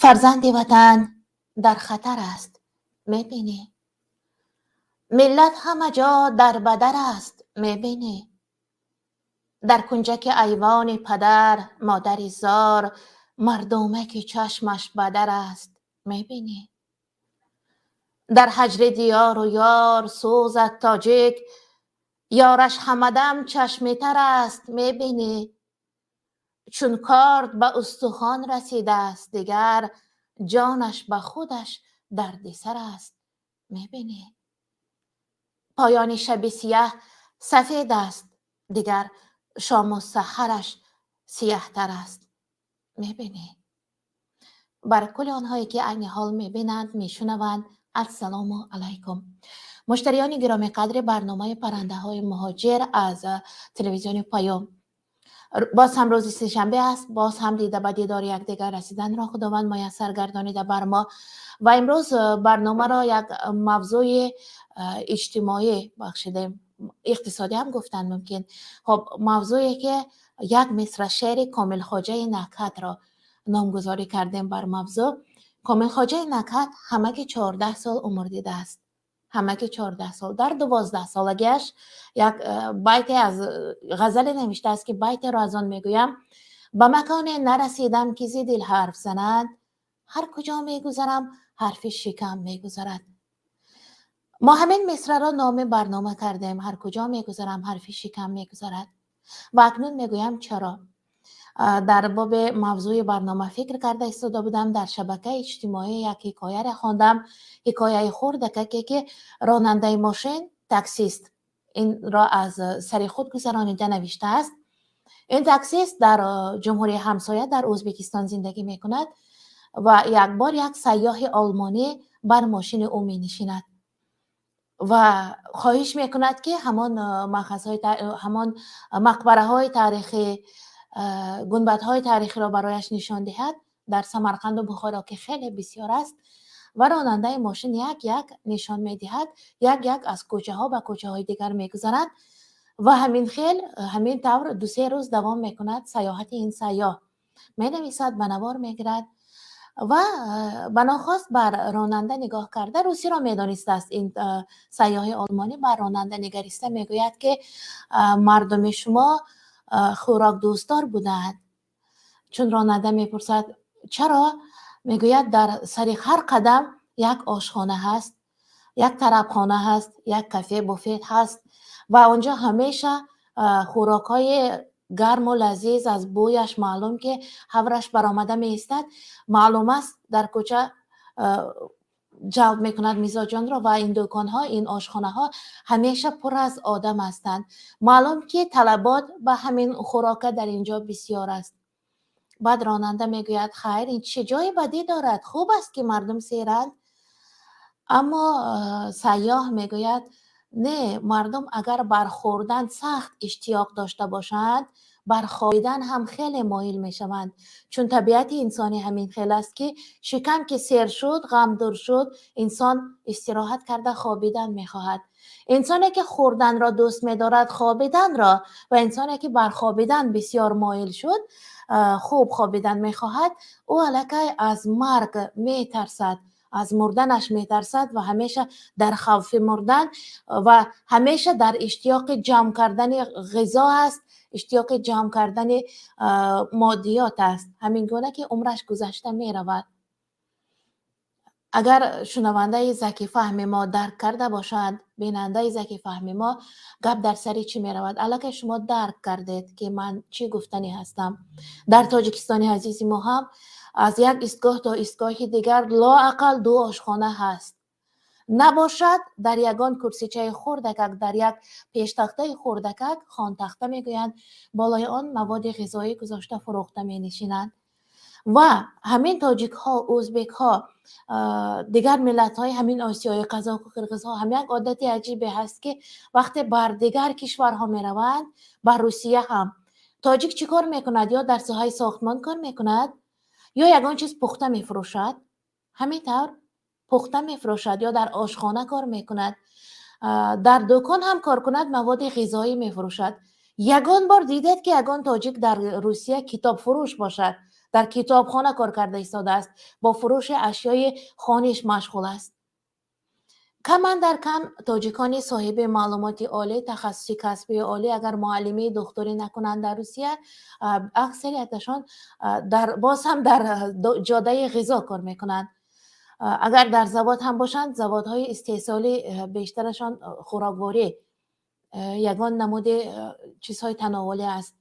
فرزند وطن در خطر است، میبینی؟ ملت همه جا در بدر است، میبینی؟ در کنجک ایوان پدر مادر زار، مردمه که چشمش بدر است، میبینی؟ در هجر دیار و یار سوزد تاجیک، یارش همدم چشم تر است، میبینی؟ چون کارد به استخوان رسیده است دیگر، جانش به خودش دردسر است، میبینی؟ پایان شب سیاه سفید است دیگر، شام و سحرش سیاه تر است، میبینی؟ بر کل آنهایی که عین حال میبینند میشنوند السلام علیکم. مشتریان گرامی قدر برنامه پرنده های مهاجر از تلویزیون پیام، باز هم روز سه‌شنبه است، باز هم دیده به دیدار یکدیگر رسیدن را خداوند میسر گردانیده بر ما و امروز برنامه را یک موضوع اجتماعی بخشیدیم، اقتصادی هم گفتن ممکن. خب موضوعی که یک مصرع شعر کامل خواجه نکهت را نامگذاری کردیم بر موضوع. کامل خواجه نکهت همگی 14 سال عمر دیده است، همگی 14 سال. در 12 سالگیش یک بیت از غزل نوشته است که بیت را از آن میگویم: به مکان نرسیدم که زی دل حرف زند، هر کجا میگذرم حرف شکم میگذرد. ما همین مصرع را نام برنامه کردیم، هر کجا میگذرم حرف شکم میگذرد. و اکنون میگویم چرا. در باب موضوع برنامه فکر کرده ایستاده بودم، در شبکه اجتماعی یک حکایه را خواندم، حکایه خردک که راننده ماشین تاکسیست این را از سر خود گذرانیده نوشته است. این تاکسیست در جمهوری همسایه در ازبکستان زندگی می کند و یک بار یک سیاح آلمانی بر ماشین او می نشیند و خواهش می کند که همان مقبره های تاریخی، گنبد های تاریخی را برایش نشان دهد در سمرقند و بخارا که خیلی بسیار است. و راننده ماشین یک یک نشان می دهد، یک یک از کوچه ها به کوچه های دیگر می گذرد و همین طور 2-3 روز دوام می کند. سیاحت این سیاح می نویسد، به نوار می گیرد و بناخواست بر راننده نگاه کرده. روسی را می دانسته است این سیاح آلمانی. بر راننده نگریسته می گوید که مردم شما خوراک دوستدار بودند. چون راننده می پرسد چرا؟ می گوید در سر هر قدم یک آشخانه هست، یک طربخانه هست، یک کافه بوفت هست و آنجا همیشه خوراک های گرم و لذیذ از بویش معلوم که حورش برآمده می ایستد. معلوم است در کوچه جلب می کند مزاجان را و این دکان ها، این آشخانه ها همیشه پر از آدم هستند. معلوم که طلبات به همین خوراک در اینجا بسیار است. بعد راننده می گوید خیر این چه جای بدی دارد؟ خوب است که مردم سیرند. اما سیاح می گوید نه، مردم اگر برخوردن سخت اشتیاق داشته باشند، برخوابیدن هم خیلی مایل می شوند. چون طبیعت انسانی همین خیلی است که شکم که سیر شد، غم دور شد، انسان استراحت کرده خوابیدن می خواهد. انسانی که خوردن را دوست می دارد خوابیدن را، و انسانی که برخوابیدن بسیار مایل شد، خوب خوابیدن می خواهد، او الکی از مرگ می ترسد، از مردنش می ترسد و همیشه در خوف مردن و همیشه در اشتیاق جمع کردن غذا است، اشتیاق جمع کردن مادیات است. همین گونه که عمرش گذشته می رود. اگر شنونده ذکی فهم ما درک کرده باشند، بیننده ذکی فهم ما، گپ در سری چی می رود؟ الکی شما درک کردید که من چی گفتنی هستم. در تاجیکستان عزیز ما هم از یک ایستگاه تا ایستگاه دیگر لااقل 2 آشخانه هست. نباشد در یگان کرسیچه خردکک، در یک پیشتخته خردکک، خان تخته میگویند، بالای آن مواد غذایی گذاشته فروخته می نشینند. و همین تاجیک ها، ازبک ها، دیگر ملت های همین آسیای قزاق و قرقیز ها هم یک عادت عجیبی هست که وقتی بر دیگر کشورها می روند، بر روسیه هم تاجیک چی کار میکند؟ یا در ساحه ساختمان کار میکند یا یگان چیز پخته میفروشد، همین طور پخته میفروشد یا در آشخانه کار میکند، در دکان هم کار کند مواد غذایی میفروشد. یگان بار دیدید که یگان تاجیک در روسیه کتاب فروش باشد؟ در کتابخانه کار کرده ایستاده است، با فروش اشیای خانه‌اش مشغول است. کمان در کم تاجیکانی صاحب معلومات عالی، تخصصی کسبی عالی اگر معلمی دکتری نکنند در روسیه، اکثریتشان باز هم در جاده غذا کار میکنند. اگر در زباد هم باشند، زبادهای استحصالی بیشترشان خوراکواری یگان نمود چیزهای تناولی است.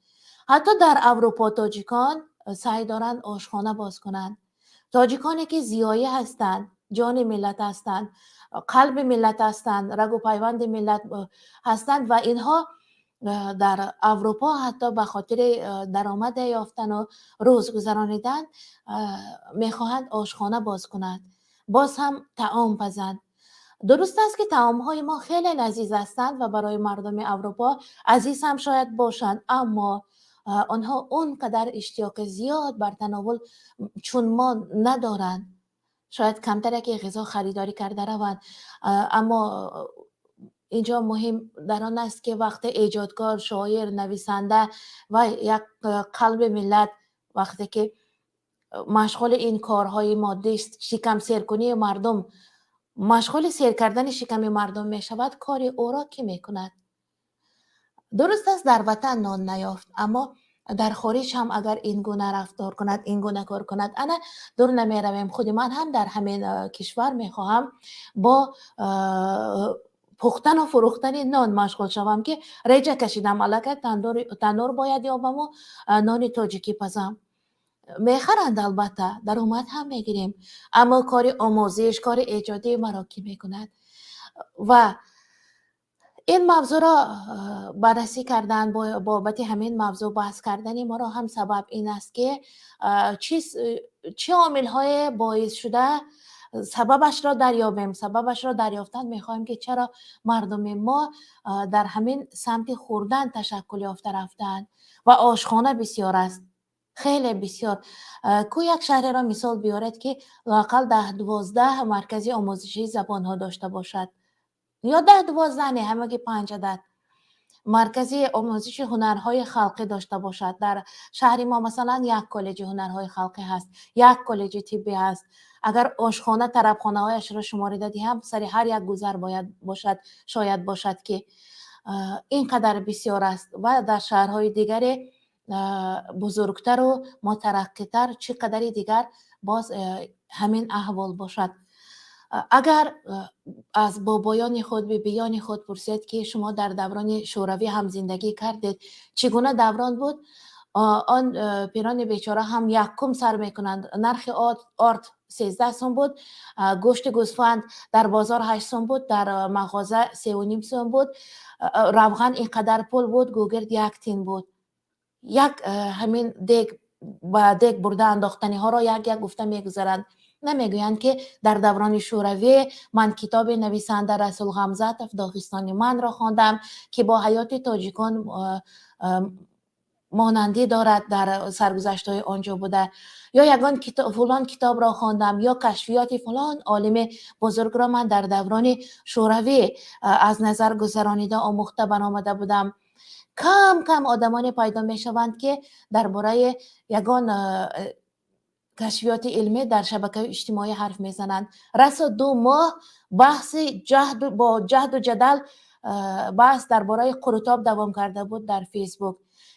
حتی در اروپا تاجیکان سعی دارند آشخانه باز کنند. تاجیکانی که زیایی هستند، جان ملت هستند، قلب ملت هستند، رگ و پیوند ملت هستند و اینها در اروپا حتی به خاطر درآمد یافتن و روز گذرانیدن میخواهند آشخانه باز کنند، باز هم طعام پزند. درست است که طعام‌های ما خیلی لذیذ هستند و برای مردم اروپا عزیز هم شاید باشند، اما آنها اونقدر اشتیاق زیاد بر تناول چون ما ندارند. شاید کمتر که غذا خریداری کرده روند، اما اینجا مهم در آن است که وقت ایجادکار، شاعر، نویسنده و یک قلب ملت وقتی که مشغول این کارهای مادی است، شکم سیرکنی مردم، مشغول سیر کردن شکم مردم می شود، کار او را کی می کند؟ درست است در وطن نان نیافت، اما در خارج هم اگر این گونه رفتار کند، این گونه کار کند، انا دور نمی رویم. خود من هم در همین کشور می خواهم با پختن و فروختن نان مشغول شوم که ریجه کشیدم، الکه تنور باید یابم و نان تاجیکی پزم. میخرند البته، در اومد هم میگیریم، اما کار آموزش، کار ایجادی مرا کی میکند؟ و این موضوع را بررسی کردن، بابت همین موضوع بحث کردن ما را هم سبب این است که چه عامل های باعث شده سببش را دریابیم. سببش را دریافتن میخوایم که چرا مردم ما در همین سمت خوردن تشکل یافته رفتن و آشخانه بسیار است، خیلی بسیار. کو یک شهر را مثال بیارد که لااقل 10-12 مرکزی آموزشی زبان ها داشته باشد، یا 10-12 نه، همه که 5 عدد مرکزی آموزش هنرهای خلقی داشته باشد. در شهر ما مثلا یک کالج هنرهای خلقی هست، یک کالج طبی هست. اگر آشخانه طربخانه هایش را شماریده دهم، سر هر یک گذر باید باشد، شاید باشد که اینقدر بسیار است. و در شهرهای دیگر بزرگتر و مترقی‌تر چقدر دیگر باز همین احوال باشد. اگر از بابایان خود به بیان خود پرسید که شما در دوران شوروی هم زندگی کردید، چگونه دوران بود؟ آن پیران بیچاره هم یکم سر میکنند. نرخ آرد 13 سوم بود، گوشت گوسفند در بازار 8 سوم بود، در مغازه 3.5 سوم بود، روغن اینقدر پول بود، گوگرد 1 تین بود. یک همین دیگ با دیگ برده انداختنی ها را یک گفته میگذارند. نمیگویند که در دوران شوروی من کتاب نویسنده رسول غمزاتف داغستانی من را خواندم که با حیات تاجیکان مانندی دارد، در سرگذشت‌های آنجا بوده، یا یگان فلان کتاب را خواندم، یا کشفیات فلان عالم بزرگ را من در دوران شوروی از نظر گذرانیده آموخته برآمده بودم. کم کم آدمانی پیدا می شوند که درباره یگان کشفیات علمی در شبکه اجتماعی حرف میزنند. رسا 2 ماه بحث با جهد و جدل بحث درباره قروتاب دوام کرده بود در فیسبوک.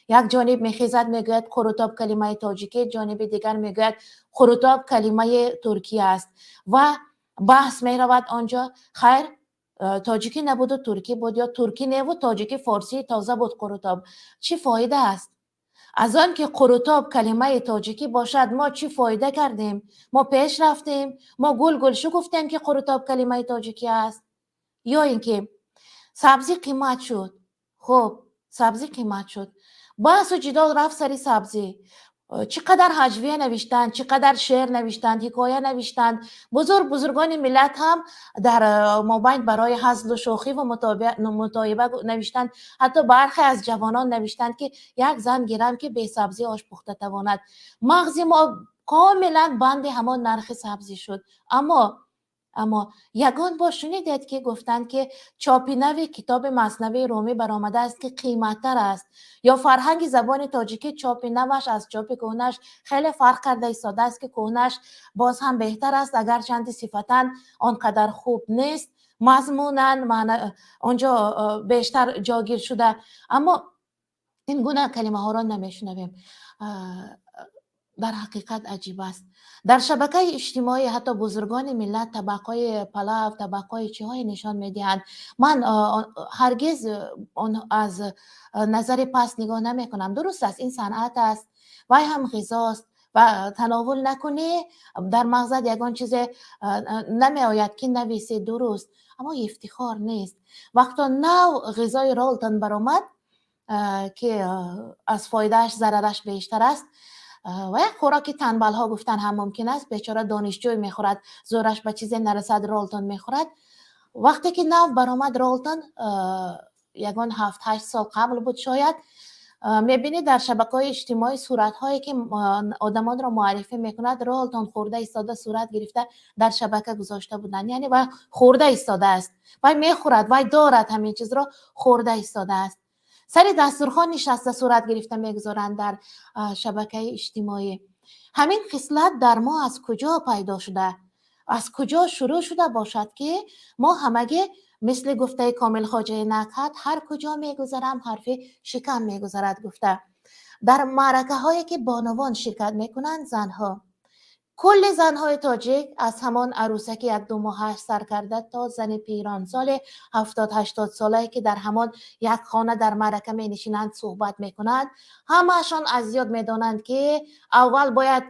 یک جانب میخیزد میگوید قروتاب کلمه تاجیکی، جانب دیگر میگوید قروتاب کلمه ترکی است و بحث میرود آنجا. خیر، تاجیکی نبود و ترکی بود، یا ترکی نبود تاجیکی فارسی تازه بود قروتاب. چی فایده است از آن که قروتاب کلمه تاجیکی باشد؟ ما چی فایده کردیم؟ ما پیش رفتیم؟ ما گل شو گفتیم که قروتاب کلمه تاجیکی است؟ یا اینکه سبزی قیمت شد. خب سبزی قیمت شد، بحث و جدال رفت سری سبزی. چقدر هجویه نوشتند، چقدر شعر نوشتند، حکایه نوشتند. بزرگان ملت هم در مابین برای هزل و شوخی و مطایبه نوشتند. حتی برخی از جوانان نوشتند که یک زن گیرم که به سبزی آش پخته تواند. مغز ما کاملا بند همان نرخ سبزی شد. اما اما یگان با شنیدید که گفتند که چاپی نوی کتاب مثنوی رومی برآمده است که قیمتتر است، یا فرهنگ زبان تاجیکی چاپی نوش از چاپ کهنش خیلی فرق کرده ایستاده است که کهنش باز هم بهتر است، اگر چند صفتا آنقدر خوب نیست، مضمونا آنجا بیشتر جاگیر شده. اما این گونه کلمه ها را نمیشنویم. در حقیقت عجیب است. در شبکه اجتماعی حتی بزرگان ملت طبقای پلاو، طبقای چیهای نشان میدهند. من هرگز از نظر پس نگاه نمی کنم. درست است، این صنعت است، وای هم غذاست و تناول نکنی در مغزت یگان چیز نمی آید که نویسی درست، اما افتخار نیست. وقتا نو غذای رالتون برآمد که از فایدهش ضررش بیشتر است و یک خوراک تنبل ها گفتن هم ممکن است، بیچاره دانشجوی میخورد زورش به چیزی نرسد رالتون میخورد. وقتی که نو برآمد رالتون یگان 7-8 سال قبل بود شاید، میبینید در شبکه‌های اجتماعی صورت هایی که آدمان را معرفی میکند رالتون خورده ایستاده صورت گرفته در شبکه گذاشته بودن، یعنی و خورده ایستاده است، وای میخورد، وای دارد همین چیز را خورده ایستاده است، سر دسترخوان نشسته صورت گرفته میگذارند در شبکه اجتماعی. همین خصلت در ما از کجا پیدا شده؟ از کجا شروع شده باشد که ما همگی مثل گفته کامل خواجه نکهت هر کجا میگذرم حرف شکم میگذرد گفته. در معرکه هایی که بانوان شرکت میکنند زنها، کل زنهای تاجیک از همان عروسک 1-2 ماهش سر کرده تا زن پیران سال 70-80 ساله که در همان یک خانه در معرکه می نشینند صحبت میکنند، همهشان از یاد میدانند که اول باید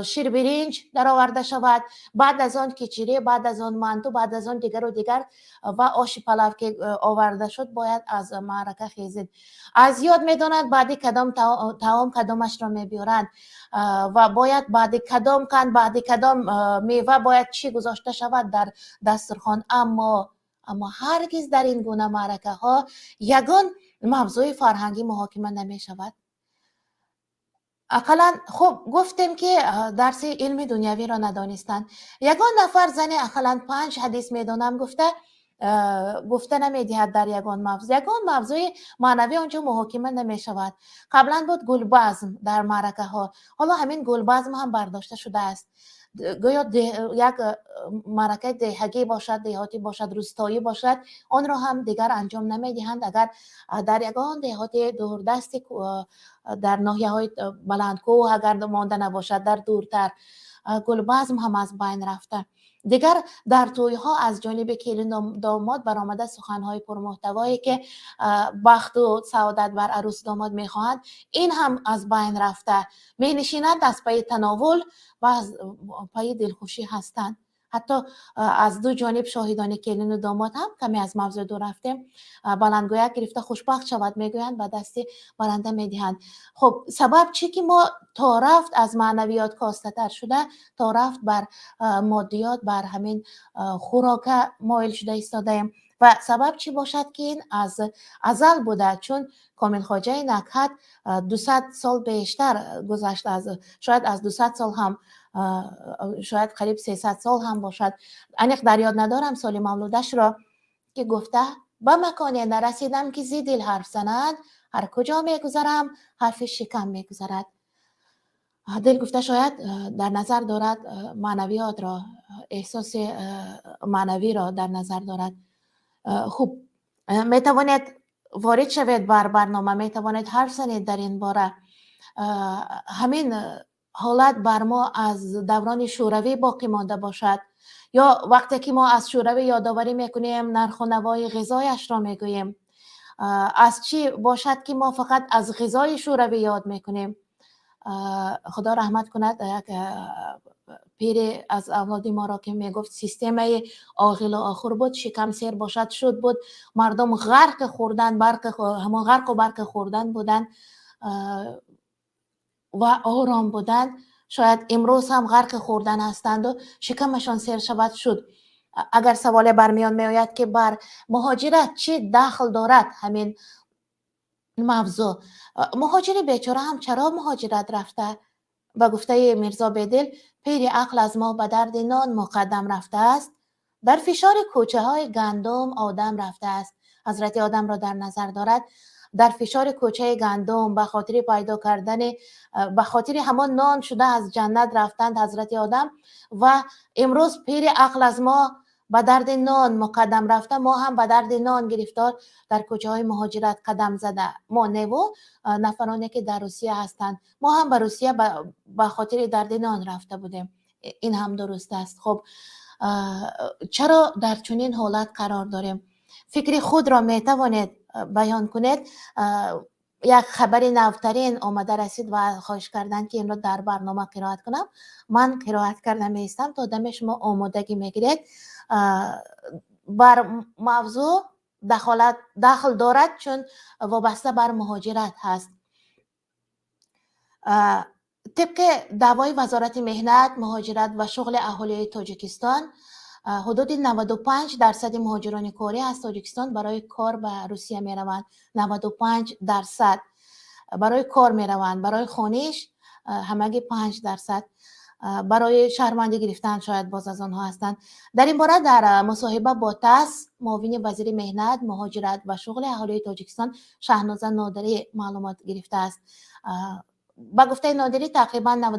شیر برنج در آورده شود، بعد از آن کچری، بعد از آن مانتو، بعد از آن دیگر و دیگر و آش پلو که آورده شد باید از معرکه خیزید. از یاد میدانند بعد کدام طعام کدامش را میبیارند و باید بعد کدام قند بعد کدام میوه باید چی گذاشته شود در دسترخوان. اما هرگز در این گونه معرکه ها یگان موضوع فرهنگی محاکمه نمی شود. اقلا خب گفتیم که درس علم دنیوی را ندانستند. یگان نفر زن اقلا 5 حدیث میدانم گفته نمیدهد در یگان موضوع معنوی آنجا محاکمه نمی شود. قبلا بود گلبزم در معرکه ها، حالا همین گلبزم هم برداشته شده است. گویا یک معرکه دهگی باشد، دهاتی باشد، روستایی باشد، آن را هم دیگر انجام نمیدهند اگر در یگان دهاتی دوردستی در ناحیه های بلندکوه اگر مانده نباشد، در دورتر گلبزم هم از بین رفته. دیگر در توی ها از جانب کلین داماد برآمده سخنهای پرمحتوایی که بخت و سعادت بر عروس داماد میخواهند، این هم از بین رفته. می نشینند از پای تناول و از پای دلخوشی هستند. حتی از دو جانب شاهدان کلین و داماد هم کمی از موضوع دور رفتیم، بلندگویک گرفته خوشبخت شود میگویند و دستی برنده میدهند. خب سبب چی که ما تا رفت از معنویات کاسته تر شده، تا رفت بر مادیات، بر همین خوراک مایل شده ایستادیم و سبب چی باشد که این از ازل بوده، چون کامل خواجه نکهت 200 سال بیشتر گذشته، شاید از 200 سال هم شاید قریب 300 سال هم باشد، انیق در یاد ندارم سال مولودش را، که گفته به مکانی نرسیدم که زی دل حرف زند، هر کجا میگذرم حرف شکم میگذرد. دل گفته شاید در نظر دارد معنویات را، احساس معنوی را در نظر دارد. خوب میتوانید وارد شوید بر برنامه، میتوانید حرف زنید در این باره. همین حالت بر ما از دوران شوروی باقی مانده باشد، یا وقتی که ما از شوروی یادآوری میکنیم نرخ و نوای غذایش را میگوییم، از چی باشد که ما فقط از غذای شوروی یاد میکنیم. خدا رحمت کند یک پیر از اولاد ما را که میگفت سیستم عاقل و آخر بود، شکم سیر باشد شد بود، مردم غرق خوردن همون غرق و برق خوردن بودن و آرام بودن. شاید امروز هم غرق خوردن هستند و شکمشان سیر شود شد. اگر سوال برمیان می آید که بر مهاجرت چی دخل دارد همین موضوع، مهاجر بیچاره هم چرا مهاجرت رفته؟ و گفته میرزا بدل، پیر عقل از ما به درد نان مقدم رفته است. در فشار کوچه های گندم آدم رفته است. حضرت آدم را در نظر دارد. در فشار کوچه گندم به خاطر پیدا کردن، به خاطر همان نان شده از جنت رفتند حضرت آدم و امروز پیر عقل از ما به درد نان مقدم رفته، ما هم به درد نان گرفتار در کوچه های مهاجرت قدم زده. ما نوو نفرانی که در روسیه هستند، ما هم به روسیه به خاطر درد نان رفته بودیم. این هم درست است. خب چرا در چنین حالت قرار داریم؟ فکر خود را می توانید بیان کنید. یک خبر نوترین آمده رسید و خواهش کردن که این را در برنامه قرائت کنم. من قرائت کردم میستم تا دم شما آمادگی میگیرید. بر موضوع دخل دارد چون وابسته بر مهاجرت هست. طبق دعوای وزارت مهنت، مهاجرت و شغل اهالی تاجیکستان، حدود 95% مهاجران کاری از تاجیکستان برای کار به روسیه می روند. 95% برای کار می روند. برای خانش همگی 5% برای شهروندی گرفتن شاید باز از آنها هستند. در این باره در مصاحبه با تاس، معاون وزیر مهنت، مهاجرت و شغل اهالی تاجیکستان شهنازه نادری معلومات گرفته است. با گفته نادری تقریبا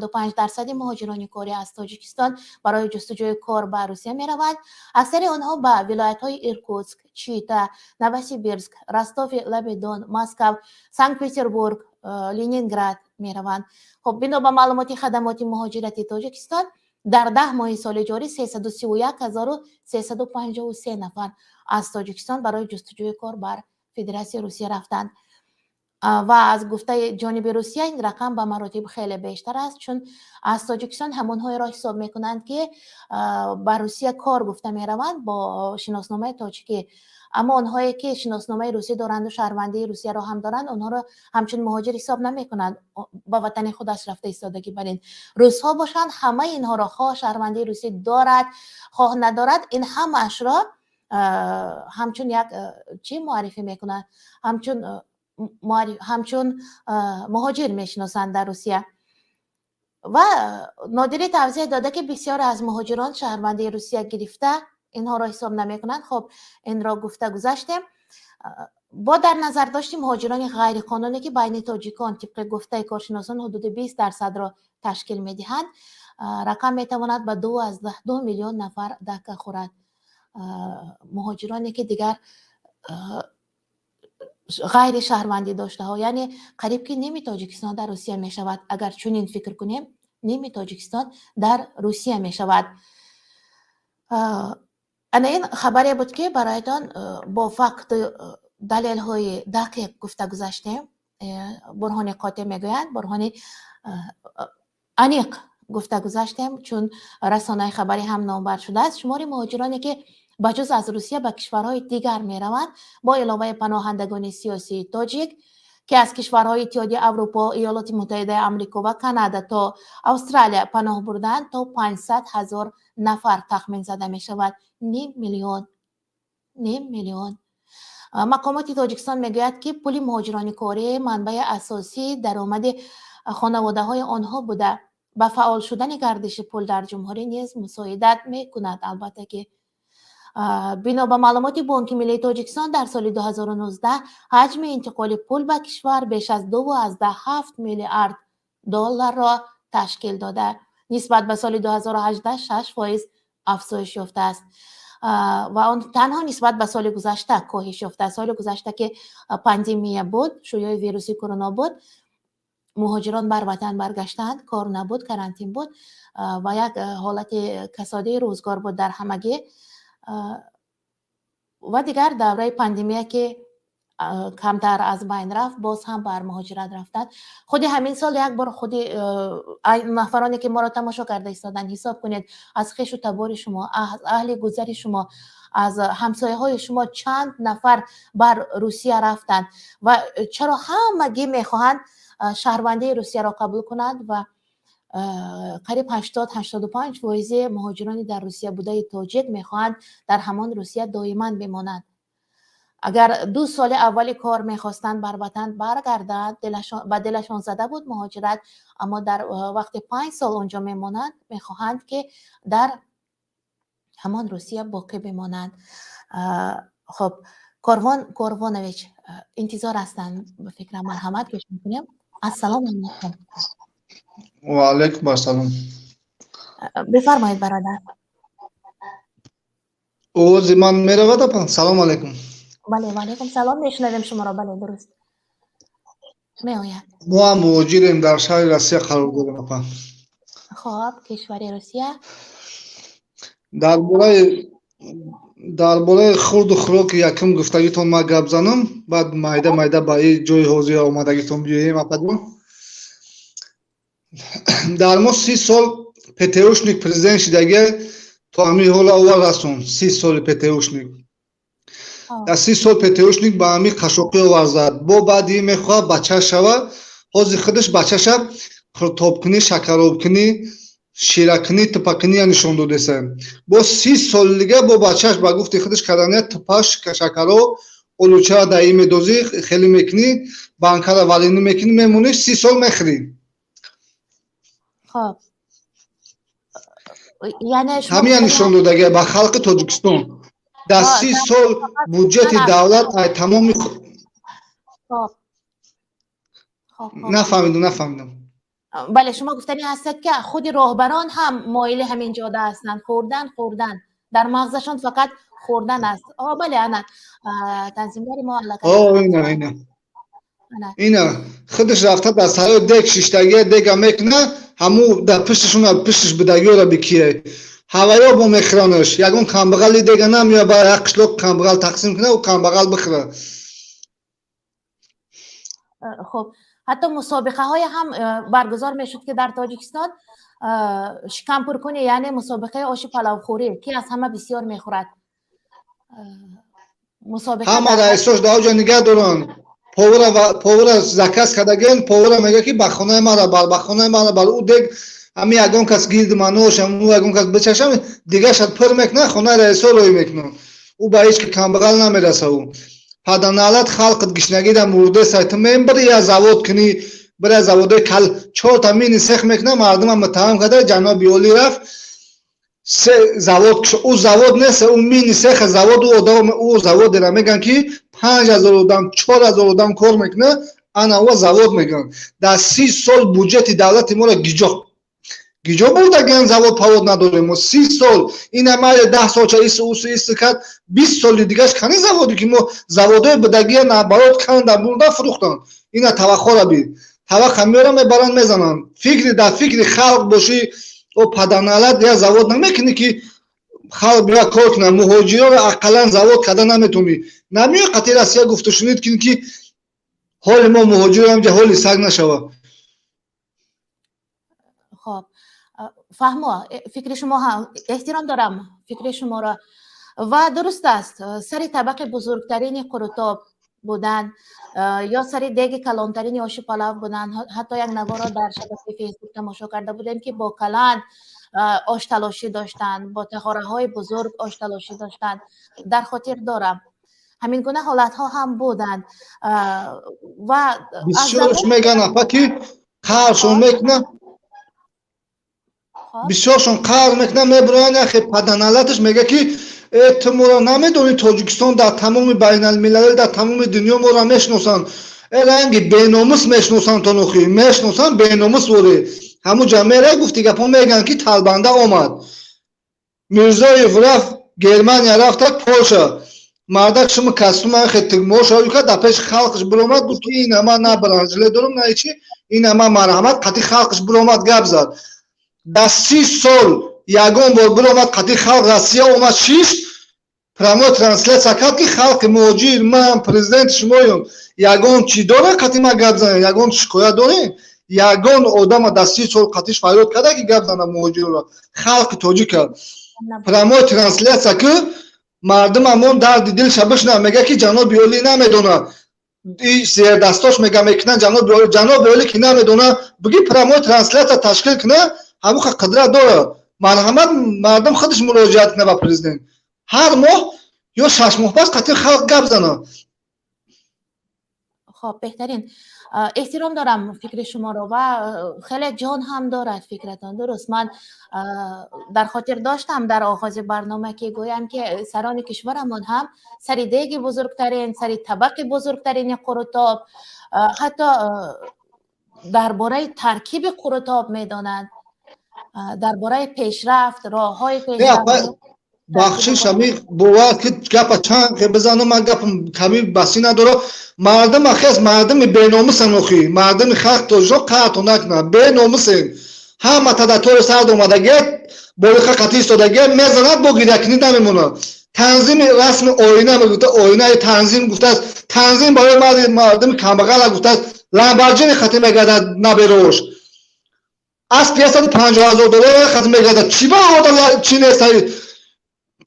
95% مهاجران کاری از تاجیکستان برای جستجوی کار به روسیه می روند. اکثر آنها به ولایت های ایرکوتسک، چیتا، نوسیبیرسک، راستوف لبیدون، مسکو، سنت پتربورگ، لنینگراد می روند. خب بنا به معلومات خدمات مهاجرتی تاجیکستان در 10 ماه سال جاری 331,353 نفر از تاجیکستان برای جستجوی کار بر فدراسیون روسیه رفتند. و از گفته جانب روسیه این رقم به مراتب خیلی بیشتر است، چون از تاجیکستان همونهایی را حساب میکنند که بر روسیه کار گفته میروند با شناسنامه تاجیکی، اما آنهایی که شناسنامه روسی دارند و شهروندی روسیه را هم دارند آنها را همچون مهاجر حساب نمیکنند، با وطن خودش رفته ایستادگی برین. روس‌ها باشند همه اینها را خواه شهروندی روسی دارد خواه ندارد، این همش را همچون یک چی معرفی میکنند، همچون مهاجر میشناسند در روسیه. و نادری توضیح داده که بسیار از مهاجران شهروندی روسیه گرفته اینها را حساب نمی کنند. خب این را گفته گذاشتیم. با در نظر داشتیم مهاجران غیر قانونی که بین تاجیکان طبق گفته کارشناسان حدود 20% را تشکیل می دهند، رقم می تواند به 2 میلیون نفر دکه خورد. مهاجرانی که دیگر غیر شهروندی داشته ها، یعنی قریب که نیم تاجیکستان در روسیه می شود. اگر چنین فکر کنیم نیم تاجیکستان در روسیه می شود. این خبری بود که برایتان با فقط دلیل های دقیق گفته گذاشتیم. برهان قاطع میگویند، برهان انیق گفته گذاشتیم، چون رسانه خبری هم نامبر شده است. شمار مهاجرانی که بجز از روسیه به کشورهای دیگر می روند با علاوه پناهندگان سیاسی تاجیک که از کشورهای اتحادیه اروپا، ایالات متحده آمریکا و کانادا تا استرالیا پناه بردند تا 500,000 نفر تخمین زده می شود. نیم میلیون. مقامات تاجیکستان میگوید که پول مهاجران کاری منبع اساسی درآمد خانواده های آنها بوده. با فعال شدن گردش پول در جمهوری نیز مساعدت میکند. البته که بنا به معلومات بانک ملی تاجیکستان در سال 2019 حجم انتقال پول به کشور بیش از 2.7 میلیارد دلار را تشکیل داده. نسبت به سال 2018 6% افزایش یافته است و آن تنها نسبت به سال گذشته کاهش یافته. سال گذشته که پاندمی بود، شیوع ویروس کرونا بود، مهاجران بر وطن برگشتند، کار نبود، کرانتین بود و یک حالت کسادی روزگار بود در همگی. و دیگر دوره پاندمی که کمتر از بین رفت، باز هم بر مهاجرت رفتند. خود همین سال یک بار خود نفرانی که ما را تماشا کرده ایستادن حساب کنید از خویش و تبار شما، از اهل گذر شما، از همسایه های شما چند نفر بر روسیه رفتند و چرا همگی میخواهند شهروندی روسیه را قبول کنند و قریب 80-85% مهاجرانی در روسیه بوده تاجیک میخواهند در همان روسیه دائما بمانند. اگر 2 سال اول کار میخواستند بر وطن برگردند، به دلشان زده بود مهاجرت، اما در وقت 5 سال اونجا میمانند میخواهند که در همان روسیه باقی بمانند. خب کاروانویچ انتظار هستن به فکر مرحمت گوش میکنیم. السلام علیکم. و علیکم السلام. بفرمایید برادر. او زمان میرود اپا. سلام علیکم. بله و علیکم سلام. میشنویم شما را. بله درست میآید. ما هم مهاجریم در شهر روسیه قرار داریم اپا. خب کشور روسیه. درباره خورد و خوراک یکم گفتگیتون ما گپ زنم، بعد مایده به این جای حوزه آمادگیتون بیاییم اپا. در ما 30 سال پتروشنیک پرزیدنت شدگه تو همین حال اول هستون. 30 سال پتروشنیک. در 30 سال پتروشنیک با همین قشوقی ورزد. با بعدی میخواه بچه شوه. حاضر خودش بچه شب خرطاب کنی، شکراب کنی، شیره کنی، تپا کنی نشون داده سه. با 30 سال دیگه با بچهش با گفت خودش کردنه تپاش شکراب اولوچه دایی میدوزی خیلی میکنی بانکار والینی میکنی میمونی 30 سال میخری. خب یعنی شما همین نشون داده با خلق تاجیکستان در 30 سال بودجت دولت تمام خب نفهمیدم. بله شما گفتنی هستید که خود راهبران هم مایل همین جاده هستند. خوردن در مغزشان فقط خوردن است. بله انا تنظیمدار ما اینا خودش رفته در سرای دیگ شیشتگی دیگه میکنه همو در پشتش بدگی را بکیه هوایا با میخرانش یکون کمبغلی دیگه نمیاد برای قشلوک کمبغل تقسیم کنه و کمبغل بخره. خب حتی مسابقه های هم برگزار میشد که در تاجیکستان شکم پر کنی، یعنی مسابقه آش پلاو خوری که از همه بسیار میخورد. مسابقه همه رئیساش در اوجا نگه دارن پاورا زکست کدگین پاورا میگه که بخونه مرا بر او دیگ همی یکون کس گیرد منوش همون یکون کس بچشم دیگه شد پر میکنه خونه رئیسا روی میکنه او به هیچ که کمبغل نمیرسه. او پدنالت خلق گشنگی در مورد سایت ممبر یا زواد کنی برای زوادای کل 4 تا مینی سخ میکنه مردم هم متهم کرده جناب اولی رفت زواد او زواد نیست اون مینی سخ زواد او زواد را میگن که 5000 آدم 4000 آدم کار میکنه انا او زواد میگن. در 30 سال بودجت دولت ما را گیجا بوده گن زواد پاود نداریم. 30 سال این عمل 10 سال چه ایست کرد 20 سال دیگه کنی زوادی که ما زوادای بدگی نبرات کردن در بوده فروختن. اینا توقع را بید توقع میارم میبرن میزنن در فکر خلق باشی و پدنالت یا زواد نمیکنی که خلق بیا کار کنه مهاجرا را اقلا زواد کده نمیتونی نمیه قطعی رسیه گفته شنید که حال ما مهاجر هم حال سگ نشوه. خب فهمو فکر شما هم احترام دارم فکر شما را و درست است. سر طبق بزرگترین قروتاب بودن یا سر دیگ کلانترین آش پلاو بودن. حتی یک نوار را در شبکه فیسبوک تماشا کرده بودیم که با کلان آش تلاشی داشتند، با تخاره های بزرگ آش تلاشی داشتند. در خاطر دارم همین گونه حالت ها هم بودند و بسیارش میگن اپا که قهرشون میکنه بسیارشون قهر میکنه میبرن اخی پدنالتش میگه که تو ما را نمیدونی تاجیکستان در تمام بین الملل در تمام دنیا ما را میشناسن رنگ بیناموس میشناسن تا نخی میشناسن بیناموس وره همو جمعه را گفتی گپا میگن که طالبنده آمد میرزایف رفت گرمانیا رفت پولشا مردک شما کسوم خیلی تگموش هایی که در پیش خلقش برامد بود که این همه نه برانجله دارم نه چی این همه مرحمت قطعی خلقش برامد گپ زد. در 30 سال یگان بار برامد قطعی خلق روسیه اومد 6 پرامو ترنسلیت کرد که خلق مهاجر من پرزیدنت شمایم یگان چی داره قطعی ما گپ زنه یگان شکایت داره یگان آدم در 30 سال قطعیش فریاد کرده که گپ زنه مهاجر را خلق تاجیک پرامو ترنسلیت که مردم همون درد دلش بشنه میگه که جناب اولی نمیدونه این زیر دستاش میکنه جناب اولی که نمیدونه بگی پرامو ترنسلیت تشکیل کنه همون قدرت داره مرحمت مردم خودش مراجعت کنه به پرزیدنت هر ماه یا 6 ماه پس قطعی خلق گپ زنه. خب بهترین احترام دارم فکر شما رو و خیلی جان هم دارد فکرتان. درست، من در خاطر داشتم در آغاز برنامه که گویم که سران کشورمون هم سری دیگ بزرگترین، سری طبق بزرگترین قروتاب، حتی درباره ترکیب قروتاب میدانند، درباره پیشرفت، راه های پیشرفت. بخشش همی باور که گپ چند که بزنم، من گپ کمی بسی نداره. مردم اخیز مردم بیناموس نوخی، مردم خلق توجه قطع نکنه، بیناموسین همه تداتور سرد اومدگه بولخه قطعی استادگه میزند با گیرکنی نمیمونه. تنظیم رسم آینه میگفته، آینه تنظیم گفته است، تنظیم برای مردم کمبغل گفته است، لامبورجینی خطی میگردد نبروش از $550,000 خطی میگردد. چی با آدم چی نیست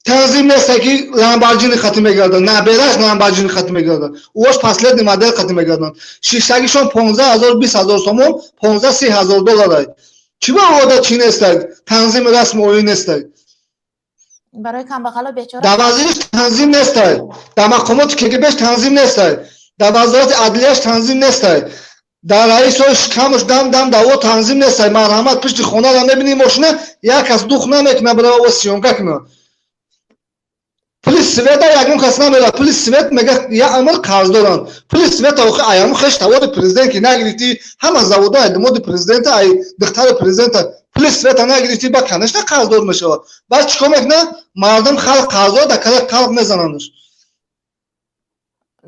تنظیم نیست که لامبورجینی خطی میگردن، نه بیرش لامبورجینی خطی میگردن، اوش پسلت مدل خطی میگردن. شیشتگیشون 15,000 20,000 تومان، 15-30,000 دلار. چی با آدم چی نیست تنظیم رسم اوین نیست. برای کمبغل و بیچاره در وزیرش تنظیم نیست، در مقامات کگبش تنظیم نیست، در وزارت عدلیه‌اش تنظیم نیست، در رئیسش کمش دم دعوا تنظیم نیست. مرحمت پشت خونه را میبینی ماشینه یک از دوخ نمیکنه برای سیونکه کنه. پلیس سویت یکم کس نمیره، پلیس سویت میگه یا امر قرض دارن، پلیس سویت آخه ایامو خش تواد پرزیدنت که نگرفتی، همه زوادا دمود پرزیدنت ای دختر پرزیدنت پلیس سویت نگرفتی با کنش نه قرض دار میشه. بعد چیکار میکنه؟ مردم خلق قرض دار در قلب میزننش.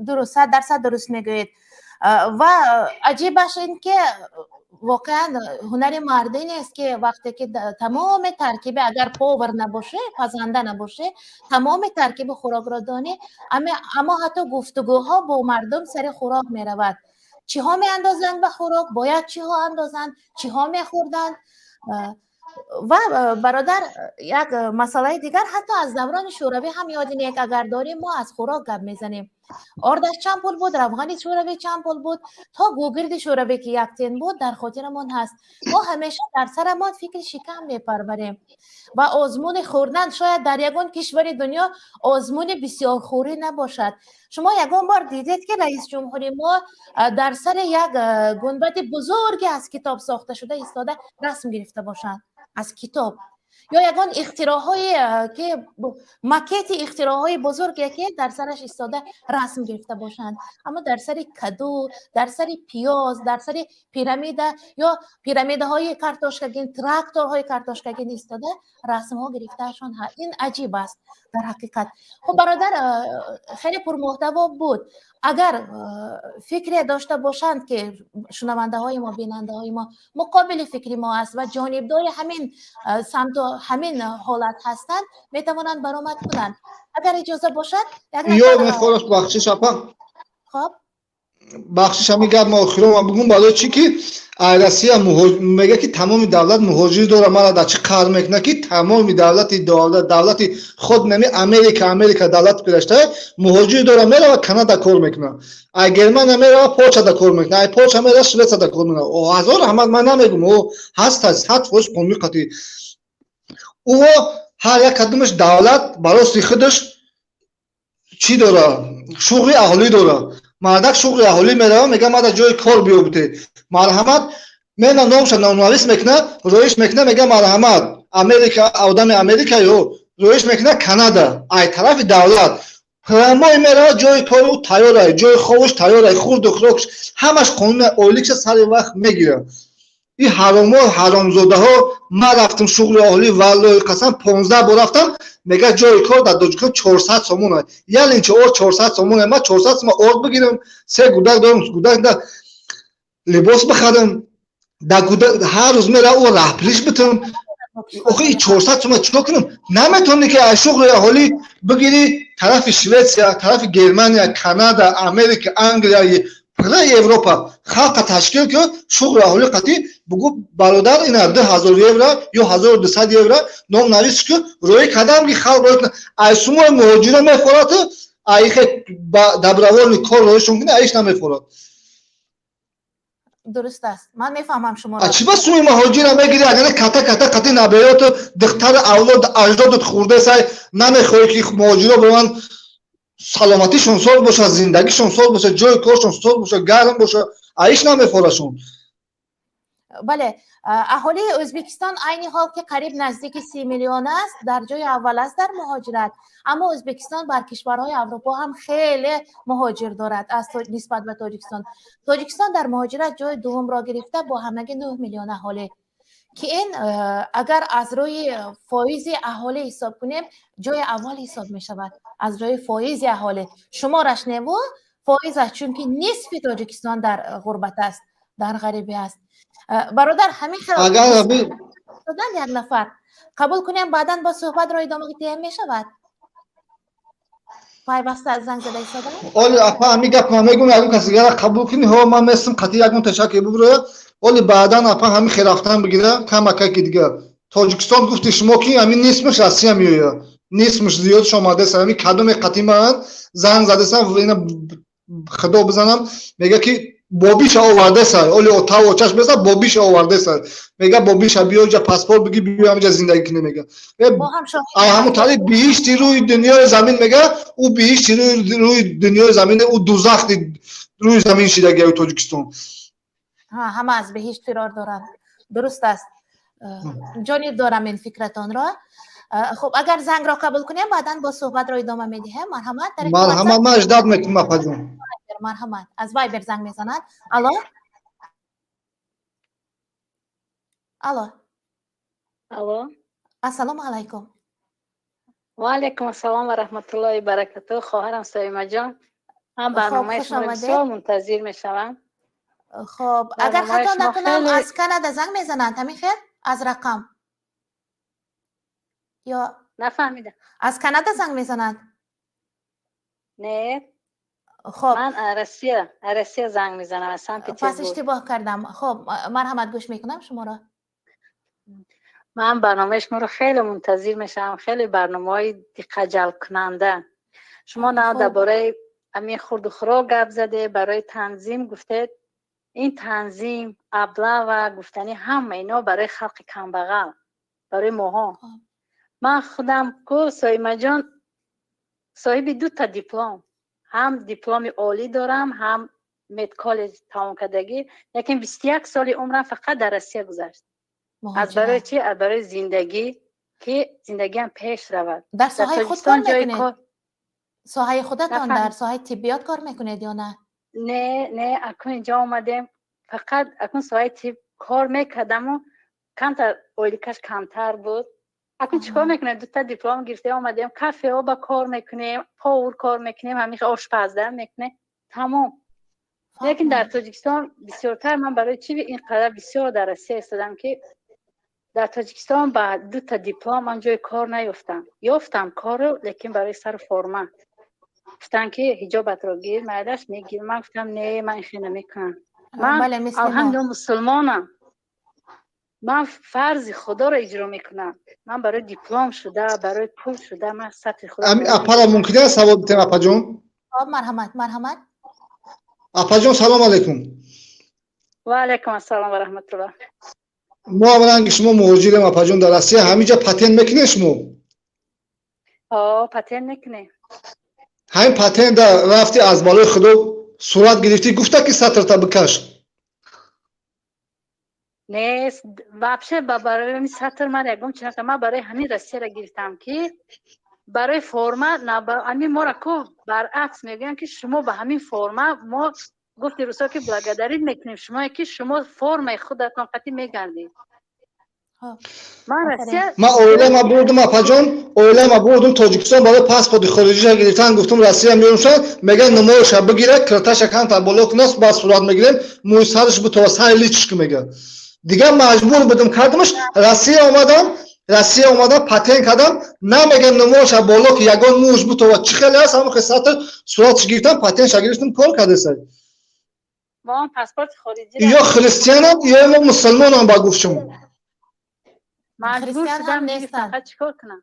درست، 100% درست میگوید. و عجیبش این که واقعا هنر مردی نیست که وقتی که تمام ترکیب اگر پاور نباشه، پزنده نباشه، تمام ترکیب خوراک را دانه، اما حتی گفتگوها با مردم سر خوراک می رود. چی ها می اندازند به خوراک، باید چی ها اندازند، چی ها می خوردند. و برادر یک مسئله دیگر حتی از دوران شوروی هم یادین یک اگر داریم ما از خوراک گپ میزنیم. آردش چند پول بود، روغن شوروی چند پول بود، تا گوگرد شوروی که یک تن بود در خاطرمون هست. ما همیشه در سرمان فکر شکم میپروریم و آزمون خوردن شاید در یگان کشور دنیا آزمون بسیار خوری نباشد. شما یگان بار دیدید که رئیس جمهوری ما در سر یک گنبد بزرگی از کتاب ساخته شده ایستاده رسم گرفته باشند از کتاب، یا یگان اختراعهای که مکیت اختراعهای بزرگی که در سرش ایستاده رسم گرفته باشند، اما در سر کدو، در سر پیاز، در سر پیرامید یا پیرامیدهای کارتوشکگین، تراکتورهای کارتوشکگین ایستاده رسم ها گرفتهشان. این عجیب است در حقیقت. خب برادر خیلی پرمحتوا بود. اگر فکری داشته باشند که شنونده های ما، بیننده های ما مقابل فکری ما است و جانبدار همین سمت و همین حالت هستند، میتوانند برآمد کنند. اگر اجازه باشد یا میخواد بخشش اپا. خب بخشش هم میگم ما آخرام بگم برای چی که روسیه میگه که تمام دولت مهاجر داره، ما در چی کار میکنه که تمام دولت خود نمی امریکا دولت پیشته مهاجر داره میره و کانادا کار میکنه، گرمن میره پولش دا کار میکنه، پولش میره سوئد دا کار میکنه. او هزار احمد من نمیگم، او هست فوش پومیقتی او هر یک کدومش دولت برای خودش چی داره، شغل اهلی داره. مردک شغل اهلی میره میگه ما در جای کار بیفته، مرحمت من نامش نامنویس میکنه، رویش میکنه میگه مرحمت امریکا، آدم امریکایی رویش میکنه کانادا، ای طرف دولت پرمای میره جای کارو تیاره، جای خوابش تیاره، خورد و خوراکش همش قانون اولیکش سر وقت میگیره. این حرامزاده ها ما رفتم شغل اهلی والله قسم 15 بار رفتم، میگه جای کار در دوجکان 400 سومونه، یعنی اینچه اور 400 سومونه، ما 400 سوم ارد بگیرم، 3 گودک دارم، گودک در لباس بخرم، در گودک هر روز میره او رهپلیش بتونم. آخه این 400 سوم چیکار کنم؟ نمیتونی که از شغل اهلی بگیری طرف سوئد، طرف گرمانیا، کانادا، امریکا، انگلیا، پرای اروپا خلق تشکیل که شغل اهلی قطعی بگو برادر این 2000 یورو یا 1200 یورو نام نویس که روی قدم که خلق روی ایسوم مهاجر میخورد، ایخ دبروال کار رویشون کنه ایش نمیخورد. درست است، من میفهمم شما را. چی بس سوی مهاجر میگیری اگر کتا نبیات دختر اولاد اجدادت خورده سای نمیخوری که مهاجرا به من سلامتیشون سال باشه، زندگیشون سال باشه، جای کارشون سال باشه، گرم باشه، ایش نمیخورشون. بله، اهالی ازبکستان عین حال که قریب نزدیک 30 میلیون است در جای اول است در مهاجرت، اما ازبکستان بر کشورهای اروپا هم خیلی مهاجر دارد از نسبت به تاجیکستان. تاجیکستان در مهاجرت جای دوم را گرفته با همگی 9 میلیون اهالی که این اگر از روی فایز اهالی حساب کنیم جای اول حساب می شود. از روی فایز اهالی شمارش نمو فایز است، چون که نصف تاجیکستان در غربت است، در غریبی است. برادر همین اگر یک نفر قبول کنیم بعداً با صحبت را ادامه دهیم می شود. پیوسته از زنگ زده ایستادن. اولی اپا همی گپ ما میگم اگه کسی دیگر قبول کنی ها من مثل قطعی یکم تشکر ببره. اولی بعداً اپا همی خیرافتن بگیره کم اکه دیگه. تاجیکستان گفتی شما کی همین نیستمش روسیه میویه. نیستمش زیاد شما دست همی کدوم قطعی من زنگ زده سن و اینا خدا بزنم میگه که بابیش آورده سر اولی اتاق و چشم بزن بابیش آورده سر میگه بابیش بیا جا پاسپورت بگی بیا همینجا زندگی کنه. میگه همون طریق بیشتی روی دنیای زمین میگه او بیشتی روی دنیای زمین او دوزخ روی زمین شده تاجیکستان. همه از بهشت فرار دارن. درست است. جانی دارم این فکرتان را. خب اگر زنگ را قبول کنیم بعداً با صحبت را ادامه میدیم. مرحمت. مرحمت ما اجداد میکنم اپا جون. مرحمت. از وایبر زنگ میزند. الو. الو. الو. السلام علیکم. و علیکم السلام و رحمت الله و برکاته. خواهرم سلیمه جان، هم برنامه شما را بسیار منتظر میشوم. خب اگر خطا نکنم از کانادا زنگ میزنند همین خیر؟ از رقم یا نفهمیدم. از کانادا زنگ میزنند؟ نه. خب من روسیه زنگ میزنم از سن پترزبورگ. پس اشتباه کردم. خب مرحمت گوش میکنم شما را. من برنامه شما رو خیلی منتظر میشم. خیلی برنامه‌های دقت جلب کننده. شما نه درباره همین خورد و خوراک گپ زده، برای تنظیم گفته. این تنظیم ابله و گفتنی همه اینا برای خلق کمبغل، برای ماها. من خودم کو سایمه جان صاحب 2 تا دیپلم، هم دیپلم عالی دارم هم مد کالج تمام کردگی، لیکن 21 سال عمرم فقط در روسیه گذشت. از برای چی؟ از برای زندگی که زندگیم پیش رود. در ساحه خود کار میکنید؟ ساحه خودتان در ساحه طبیات کار میکنید یا نه؟ نه اکنون اینجا آمدیم فقط اکنون ساحه طب کار میکردم و کمتر اولیکش کمتر بود. اکنون چیکار میکنیم؟ 2 تا دیپلم گرفته آمدیم کافه ها با کار میکنیم، پاور کار میکنیم، همیشه آشپزدار میکنیم، تمام. لیکن در تاجیکستان بسیارتر من برای چی اینقدر بسیار در روسیه استادم که در تاجیکستان با 2 تا دیپلم من جای کار نیافتم. یافتم کارو لیکن برای سر فرما. گفتن که حجابت رو گیر مردش میگیر. من گفتم نه من این نمیکنم. من الحمدلله مسلمانم. من فرض خدا رو اجرا میکنم. من برای دیپلم شده، برای پول شده، من سطح خدا اپا ممکنه سوال بتیم اپا جون؟ مرحمت. اپا جون سلام علیکم. و علیکم السلام و رحمت الله. ما اولا شما مهاجریم اپا جون در روسیه همینجا پتن میکنی شما؟ پتن میکنی. همین پتن در رفتی از بالای خدا صورت گرفتی گفته که سطر تا بکش. نه واپشه برای همین سطر من یکم چنانکه من برای همین روسیه را گرفتم که برای فرما همین ما را که برعکس میگن که شما به همین فرما ما گفتی روسا که بلاگداری میکنیم شما که شما فرم خودتان قطعی میگردید. من اوله ما بردم اپا جون اوله ما بردم تاجیکستان برای پاسپورت خارجی را گرفتن گفتم روسیه میرم میگن نمایش بگیره کرتاش کانت بالا کناس با صورت میگیرن موی سرش به تو سایلیچ میگه دیگه مجبور بودم کردمش روسیه اومدم پتن کردم نمیگن نمایش بالا که یگان موش به تو چه خیلی است هم خاطر صورتش گرفتم پتن گرفتم کار کرده سر ما پاسپورت خارجی یا خریستیانم یا ما مسلمانم با گفت شما مجبور شدم فقط چیکار کنم.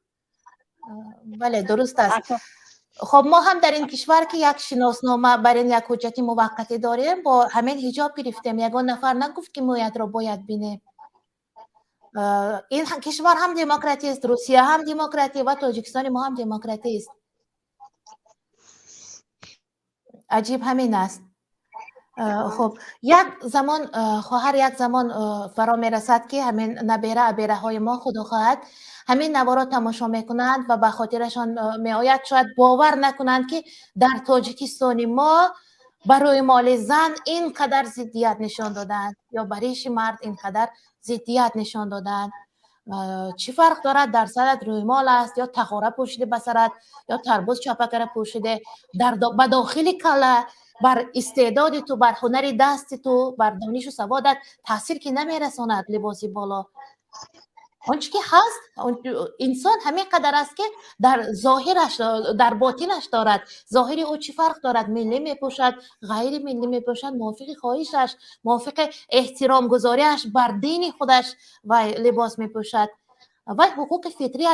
بله درست است. خب ما هم در این کشور که یک شناسنامه برای یک حجت موقتی داریم با همین حجاب گرفتیم. یگان نفر نگفت که مویت را باید بینیم. این کشور هم دموکراتی است، روسیه هم دموکراتی و تاجیکستان ما هم دموکراتی است. عجیب همین است. خب یک زمان خواهر یک زمان فرا میرسد که همین نبیره ابیره های ما خدا خواهد همین نوا را تماشا میکنند و به خاطرشان میآید شاید باور نکنند که در تاجیکستان ما برای مال زن اینقدر ضدیت نشان دادند یا برای مرد اینقدر ضدیت نشان دادند. چی فرق دارد در سرت رویمال است یا تخاره پوشیده به سرت یا تربوز چاپکره پوشیده به داخل کله بر استعداد تو، بر هنر دست تو، بر دانش و سوادت تاثیر که نمیرساند لباسی بالا. آنچه که هست انسان همین قدر است که در ظاهرش در باطنش دارد. ظاهری او چی فرق دارد؟ ملی میپوشد، غیر ملی میپوشد، موافق خواهشش، موافق احترام گذاریش بر دین خودش و لباس میپوشد. و حقوق فطری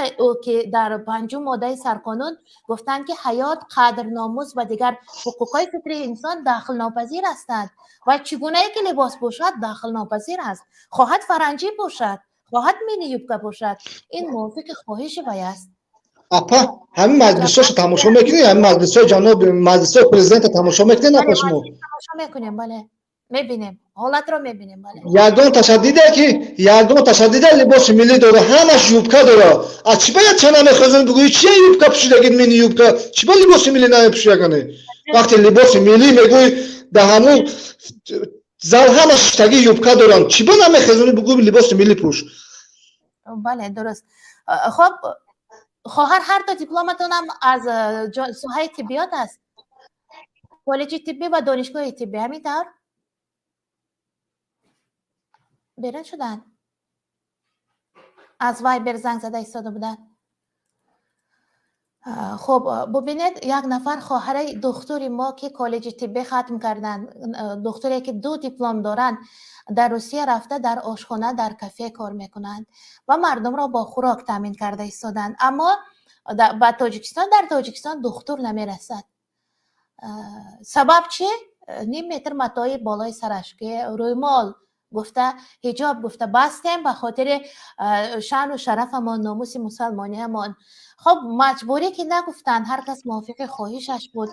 که در 5 ماده سرقانون گفتند که حیات، قدر، ناموس و دیگر حقوقهای فطری انسان داخل ناپذیر هستند و چگونه ای که لباس پوشد داخل ناپذیر است. خواهد فرنگی پوشد، خواهد مینی یوبکه پوشد، این موافق خواهش وی است. اپا همین مجلساشو تماشا میکنی؟ همین مجلسای جناب مجلسای پرزیدنت تماشا میکنی؟ نه پشمو تماشا میکنیم. بله میبینیم، حالت رو میبینیم. بله یگان تشدیده لباس ملی داره، همش یوبکه داره. از چی باید چه نمیخوازن بگویی چیه یوبکه پوشیدگید مینی یوبکه؟ چی با لباس ملی نمیپوشیدگانه؟ وقتی لباس ملی میگوی ده همون زل همش تگی یوبکه دارن، چی با نمیخوازن بگوی لباس ملی پوش؟ بله درست. خب خواهر هر دو دیپلمتون هم از سوهای طبیات است، کالج طبی و دانشگاه طبی، همینطور بیرون شدن، از وایبر زنگ زده ایستاده بودن. خب ببینید یک نفر خواهر دکتر ما که کالج طبی ختم کردن، دکتری که 2 دیپلم دارن، در روسیه رفته در آشخانه در کافه کار میکنند و مردم را با خوراک تامین کرده ایستادن، اما در تاجیکستان دکتر نمیرسد. سبب چی؟ 0.5 متر متای بالای سرش که رویمال گفته، حجاب گفته بستیم به خاطر شان و شرفمان، ناموس مسلمانیمان. خب مجبوری که نگفتن، هر کس موافق خواهشش بود.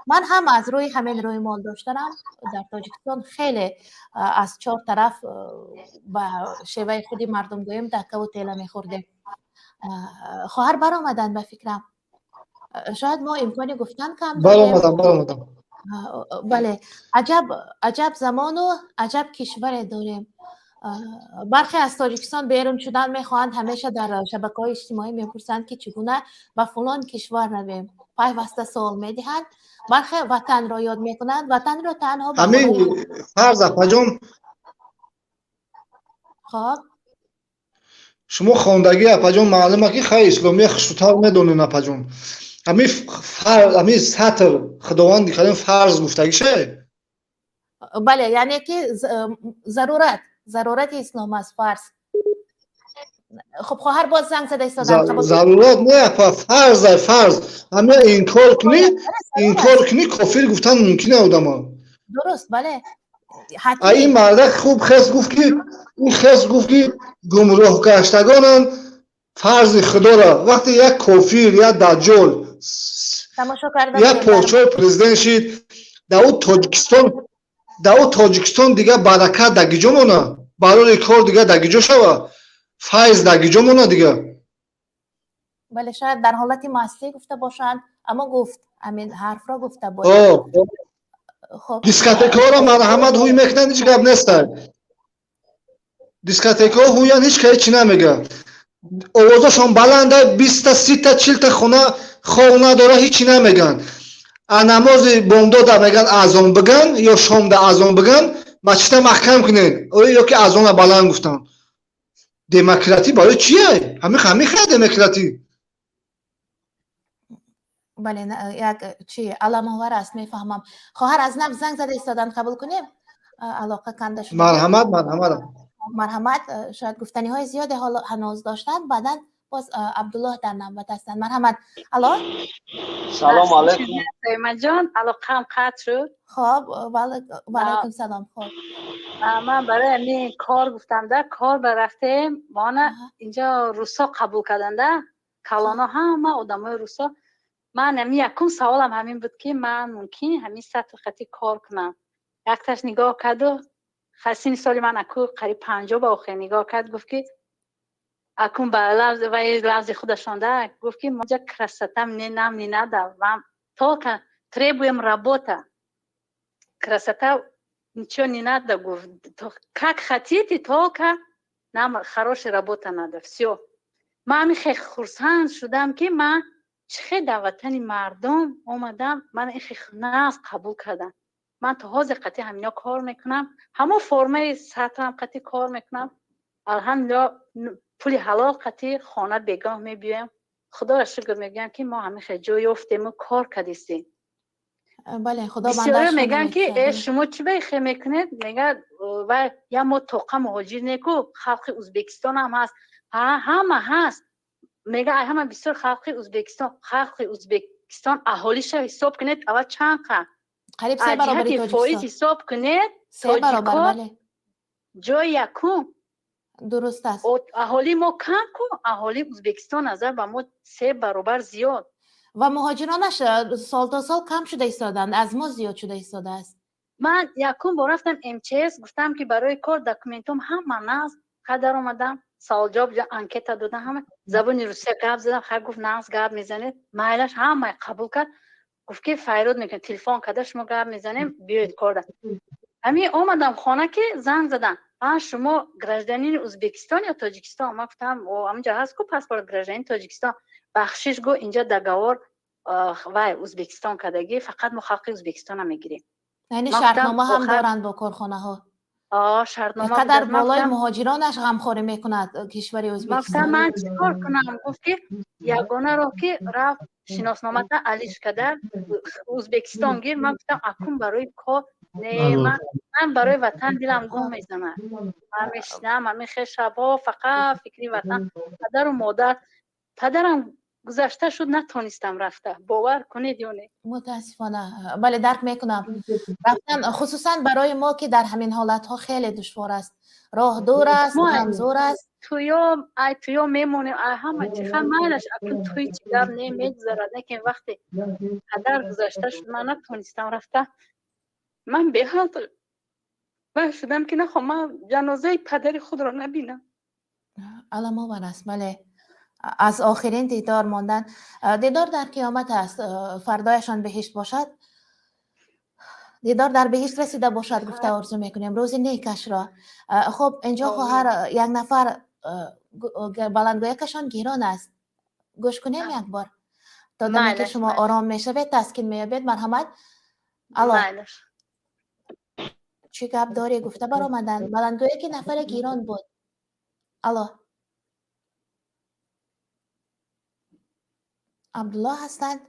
من هم از روی همین رویمال داشتم در تاجیکستان خیلی از 4 طرف به شیوه خودی مردم گویم دکه و تیله میخوردیم. خواهر برآمدن به فکرم، شاید ما امکانی گفتن کم داریم. برآمدم. بله، عجب زمان و عجب کشور داریم. برخی از تاجیکستان بیرون شدن میخواهند، همیشه در شبکه‌های اجتماعی میپرسند که چگونه به فلان کشور رویم، پیوسته سوال میدهند. برخی وطن را یاد میکنند، وطن را تنها به همین فرض اپاجان خب شما خواندگی اپاجان معلومه که خیلی اسلامی خشوتر میدونین اپاجان. همین سطر خداوند کلام فرض گفتگیشه. بله، یعنی که ضرورت اسلام است، فرض. خب خواهر باز زنگ زده ایستادن. ضرورت نه، فرض. همه این کار کنی کافر گفتن ممکنه آدما. درست، بله. این مرد خوب خست گفت که گمراه گشتگانن فرض خدا را. وقتی یک کافر یا دجال یا پادشاه پرزیدنت شید در تاجیکستان دیگه برکت دگیجا مونه، برای کار دیگه دگیجا شوه، فیض دگیجا مونه دیگه. بله شاید در حالت مستی گفته باشند، اما گفت همین حرف را گفته باشند. خب دیسکاتیکا را مرحمت هوی میکنن، هیچ گپ نیست. دیسکاتیکا هویان هیچ که چی نمیگه، آوازشون بلنده، 20 تا 30 تا 40 تا خونه داره، هیچی نمیگن. نماز بامداد میگن اذان بگن یا شام ده اذان بگن، مسجد محکم کنین یا که اذان بلند گفتن. دموکراسی برای چیه؟ همین دموکراسی. بله یک چی علم آور است، میفهمم. خواهر از نفس زنگ زده ایستادن، قبول کنیم؟ علاقه کنده شده. مرحمت. شاید گفتنی های زیاده حالا هنوز داشتن، بعدن باز عبدالله در نوبت هستن. مرحمت. الو سلام علیکم. سیما جان علاقم قطع شد. خب و علیکم سلام. خب من برای این کار گفتم ده کار برفتیم، ما اینجا روسا قبول کردنده، کلانا همه آدمای روسا. من یکم سوالم همین بود که من ممکن همین سطح خطی کار کنم یکتاش نگاه کرد و خسین سالی من اکو قریب 50 با آخر نگاه کرد گفت که اکون با لفظ و لفظ خودشان ده گفت که مجا красотам не надо вам только требуем работа красота ничего не надо говорит как хотите только нам хорошая работа надо все من خیلی خرسند شدم که من چه در وطن مردم اومدم من این خیلی ناز قبول کردم من تا حاضر قطعی همینا کار میکنم همه فرمه سطح هم قطعی کار میکنم الحمدلله پولی حلال قطعی خانه بگاه میبیم خدا را شکر میگم که ما همه خیلی جای افتیم و کار کردیستیم بله خدا بسیاری بندش میگن که کنه. شما چی بخیر میکنید میگن و یا ما توقع مهاجر نیکو خلق ازبکستان هم هست همه هست میگه همه بسیار خلق ازبکستان اهالیش حساب کنید اول چند قدر قریب 3 برابر جهت فایز تاجیکستان. حساب کنید 3 برابر بله جای یکم درست است. اهالی ما کم کو اهالی ازبکستان نظر به ما 3 برابر زیاد و مهاجرانش سال تا سال کم شده ایستادند از ما زیاد شده ایستاده است. من یکم با رفتم MCS گفتم که برای کار داکومنتوم هم ناز قدر اومدم سوال جواب انکت دادم همه زبان روسیه گپ زدم خیر گفت ناز گپ میزنه مایلش همه قبول کرد گفت که فایرود میکنه تلفن کده شما گپ میزنیم بیاید کار همین اومدم خانه که زنگ زدن شما گراجدانین ازبکستان یا تاجیکستان ما گفتم او همونجا هست کو پاسپورت گراجدانین تاجیکستان بخشش گو اینجا دگاور و ازبکستان کدگی فقط ما خلق ازبکستان هم میگیریم یعنی شرطنامه هم دارند با کارخانه ها. شرطنامه قدر بالای مهاجرانش غمخواری میکند کشور ازبکستان. من چیکار کنم گفت که یگانه رو که رفت شناسنامه تا علیش کدر ازبکستان گیر من گفتم اکون برای کار نه من برای وطن دلم گم میزنه همین خیلی شبا فقط فکری وطن پدر و مادر پدرم گذشته شد نتونستم رفته باور کنید یا نه متاسفانه بله درک میکنم رفتن خصوصا برای ما که در همین حالت ها خیلی دشوار است راه دور است کمزور است تویا میمونیم همه چیخه مالش اکن توی چی گرد نمیگذارد لیکن وقتی پدر گذشته شد من نتونستم رفته من به حال شدم که نخوام من جنازه پدر خود را نبینم علم آور است بله از آخرین دیدار ماندن دیدار در قیامت است فردایشان بهشت باشد دیدار در بهشت رسیده باشد گفته آرزو میکنیم روز نیکش را خب اینجا خواهر یک نفر بلندگویکشان گیران است گوش کنیم یک بار تا دمی که شما آرام میشوید تسکین میابید مرحمت الو چی گپ داری گفته برآمدن بلندگویی که نفر گیران بود الو عبدالله هستند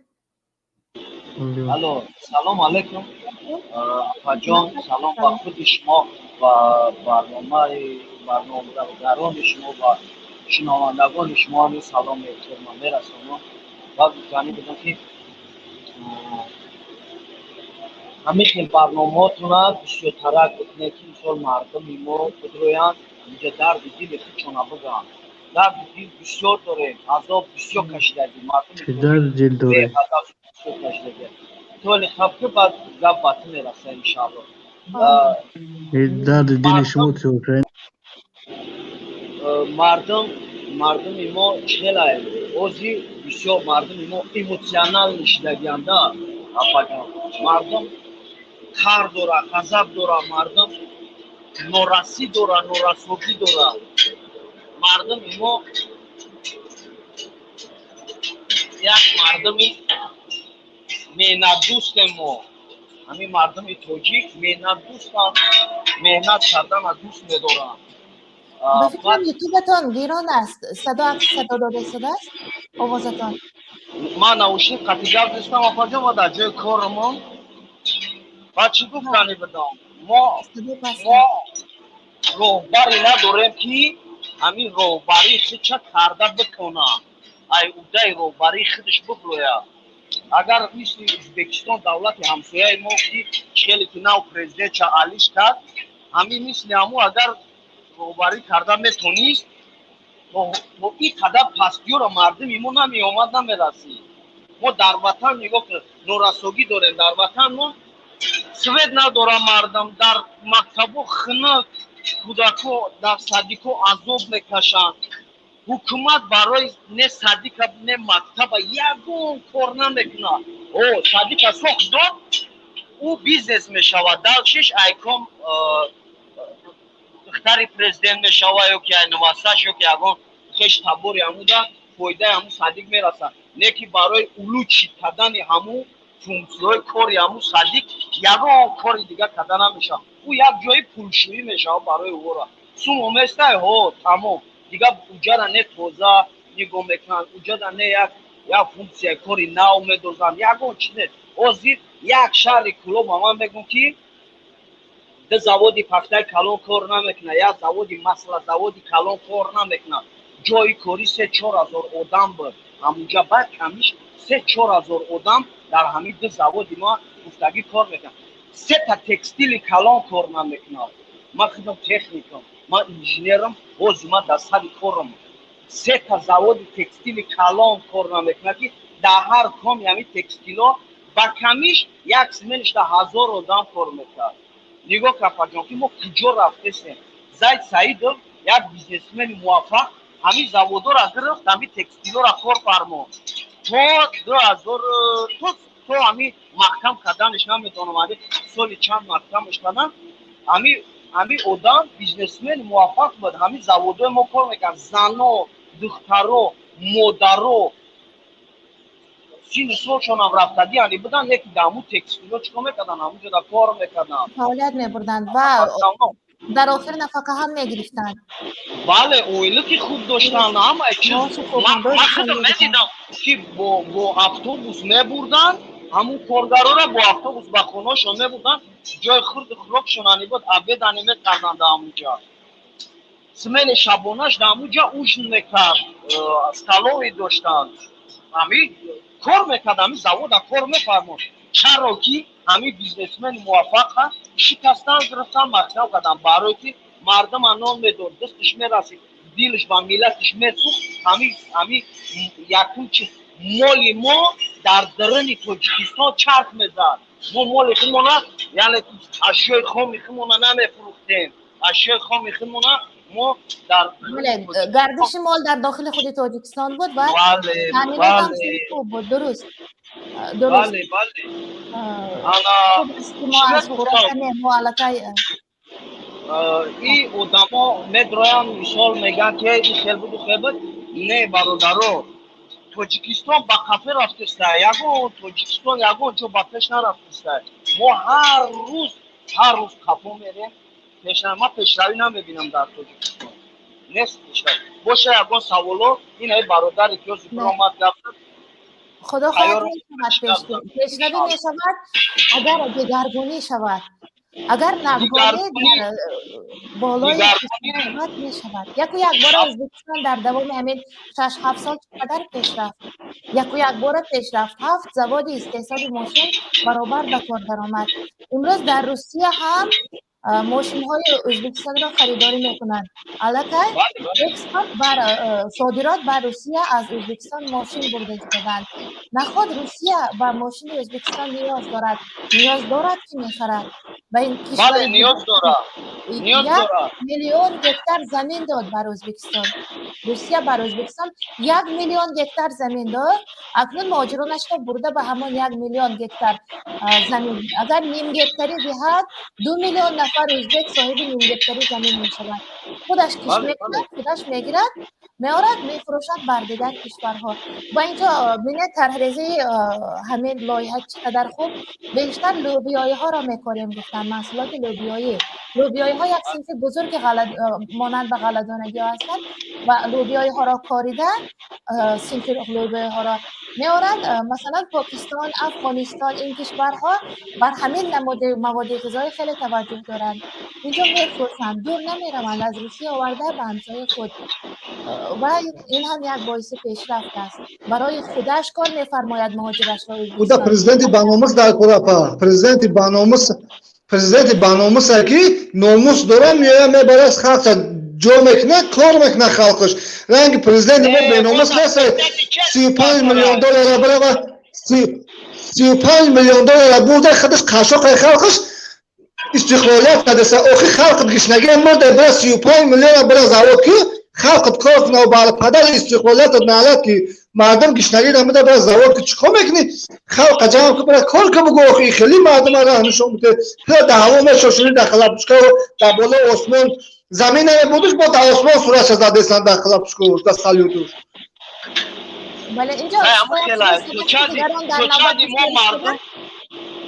الو سلام علیکم اپا جان سلام با خود شما و برنامه‌داران شما و شنوندگان شما هم سلام احترام میرسونم و جانب بدم که همه خیلی برنامه‌هاتون بسیار ترک بکنه که مثال مردم ما بدرویان اینجا درد دل خودشون بگن درد دل بسیار داره عذاب بسیار کشیده مردم درد دل داره بسیار کشیده طول خفته بعد گپ باطن میرسه انشاءالله درد دل شما چطوره مردم ما خیلی اوزی بسیار مردم ما ایموشنال نشدگیانده مردم کار داره غضب داره مردم نوراسی داره نوراسوگی داره مردم ما یک مردمی مهنت دوست ما همین مردم توجیک مهنت دوستان مهنت کردن از دوست میدارن بفکرم یوتیوبتان گیران است صدا داده شده است آوازتان من نوشین قطعیت دستم آفاجا ما در جای کارمون و چی گفتنی بدم ما روبری نداریم که همین روبری خود چه کرده بکنه ای اوده روبری خودش بگویه اگر مثل ازبکستان دولت همسایه ما که خیلی که نو پرزیدنت چه علیش کرد همین مثل همو اگر روبری کرده میتونیست تو این قدر پستیو را مردم ما نمی آمد نمی رسی ما در وطن نگاه که نوراسوگی داریم در وطن ما свет надора мардам дар мактабу хинак кудако дар садико азоб мекашанд ҳукумат барои не садика не мактаба ягон кор намекунад садика сохт дод ӯ бизнес мешавад далшиш айком духтари президент мешавад ё ки айнувасаш ё ки ягон хеш табори ҳамуда фоидаи ҳамун садик мерасад не ки барои улучшид кардани ҳамун функсияҳои кори ҳамун садик ягон кори дигар карда намешавад ӯ як ҷои пулшӯӣ мешавад барои ӯро сум оместай тамом дигар уҷара не тоза нигоҳ мекунанд уҷара не як функсияи кори нав медозанд ягон чиз не ҳозир як шаҳри кӯло ба ман мегӯм ки ду заводи пахтаи калон кор намекунад як заводи масла заводи калон кор намекунад ҷои кори 3-4 000 одам буд ҳамунҷа баъд камиш 3-4 000 одам дар ҳамин ду заводи ма гуфтагӣ кор мекунад 3 та текстили калон кор намекунад ман худам техникам ман инженерам ҳозир ман дар сари корам 3 та заводи текстили калон кор намекунад ки дар ҳар коми ҳамин текстило ба камиш як смениш дар 1000 одам кор мекард нигоҳ капаҷон ки мо куҷо рафтесем зайд саидов як бизнесмени муваффақ ҳамин заводора гирифт ҳамин текстилора кор фармод то ҳамин маҳкам карданаш намедонам ҳамин соли чанд маҳкамаш кардан ҳамин одам бизнесмени муваффақ буд ҳамин заводои мо кор мекард зано духтаро модаро синни солшонам рафтагӣ ани будан не ки дар ҳамун текстило чикор мекардан ҳамунҷо дар кор мекардан фаъолият мебурданд ва дар охир нафақа ҳам мегирифтанд бале оила ки хуб доштанд ҳамаи чиз ман худам медидам ки бо автобус мебурданд ҳамун коргарора бо автобус ба хонаашон мебурданд ҷои хурди хӯрокшон ани буд обедани мекарданд дар ҳамунҷа смени шабонаш дар ҳамунҷа ужин мекард столовый доштанд ҳамин кор мекард ҳамин завода кор мефармод чаро ки ҳамин бизнесмени муваффақа шикастан гирифтан мактаб кардан барое ки мардума нон медод дастиш мерасид дилш ба миллатиш месӯхт ҳамин якум чиз моли мо дар дарини тоҷикистон чарх мезад мо моли худмона яъне ашёи хоми худмона намефурӯхтем ашёи хоми худмона мо дар гардиши мол дар дохили худи тоҷикистон буд ва таъминотам хуб буд дуруст бале ин одамо медроянд мисол мегӯянд ки ин хел буду хел буд не бародаро тоҷикистон ба қафе рафтистай ягон тоҷикистон ягон ҷо ба пеш нарафтистай мо ҳар рӯз қафо мерем ман пешравӣ намебинам дар тоҷикистон нест пешравӣ боша ягон саволо ин бародари ки ҳозир биромад гап зад خدا خواهد میشود پیشروی میشود اگر دگرگونی شود اگر نگاری در بالای حکومت میشود یک بار ازبکستان در دوام همین 6-7 سال چقدر پیشرفت یک بار پیشرفت 7 زواد استحصال ماشین برابر به کار درآمد امروز در روسیه هم ماشین های ازبکستان را خریداری میکنند البته اکسپورت بر صادرات بر روسیه از ازبکستان ماشین برده شدند نخود روسیه به ماشین ازبکستان نیاز دارد که میخرد به این کشور نیاز دارد 1 میلیون گکتار زمین داد بر ازبکستان روسیه بر ازبکستان 1 میلیون گکتار زمین داد اکنون مهاجرانش را برده به همان 1 میلیون گکتار زمین اگر نیم گکتاری دهد 2 میلیون نفر ازبک صاحب نیم گکتاری زمین میشود خودش کش میکند خودش میگیرد میارد میفروشد بر دیگر کشورها با اینجا بینه طرحریزی همین لایحه چقدر خوب بیشتر لوبیایی ها را میکاریم گفتن محصولات لوبیایی ها یک صنف بزرگ مانند به غله‌دانگی ها هستند و لوبیایی ها را کاریده صنف لوبیایی ها را میارد مثلا پاکستان افغانستان این کشورها بر همین مواد غذایی خیلی توجه دارند اینجا میفروشند دور نمیروند از روسیه آورده به همسایه خود و این هم یک باعث پیشرفت است برای خودش کار میفرماید مهاجرش را بوده پرزیدنت باناموس در کلاپا پرزیدنت باناموس کی ناموس داره میاد میبره خاص جو میکنه کار میکنه خالقش رنگ پرزیدنت ما باناموس نیست 35 میلیون دلار برای $35 میلیون برده خودش قاشق خلقش استقلالیت کردسته آخی خلق گشنگی مرده برای 35 میلیون برای زواد که خلقت کار کنه و برای پدر استقلالیت نالت که مردم گشنگی نمیده برای زواد که چیکار میکنی خلق جمع که برای کار که بگو آخی خیلی مردم را نشون بده که در هوا میشوشونی در خلابشکا و در بالا آسمان زمین نبودش با در آسمان سورش زدستان در خلابشکا در سالیوتوش ولی اینجا اما خیلی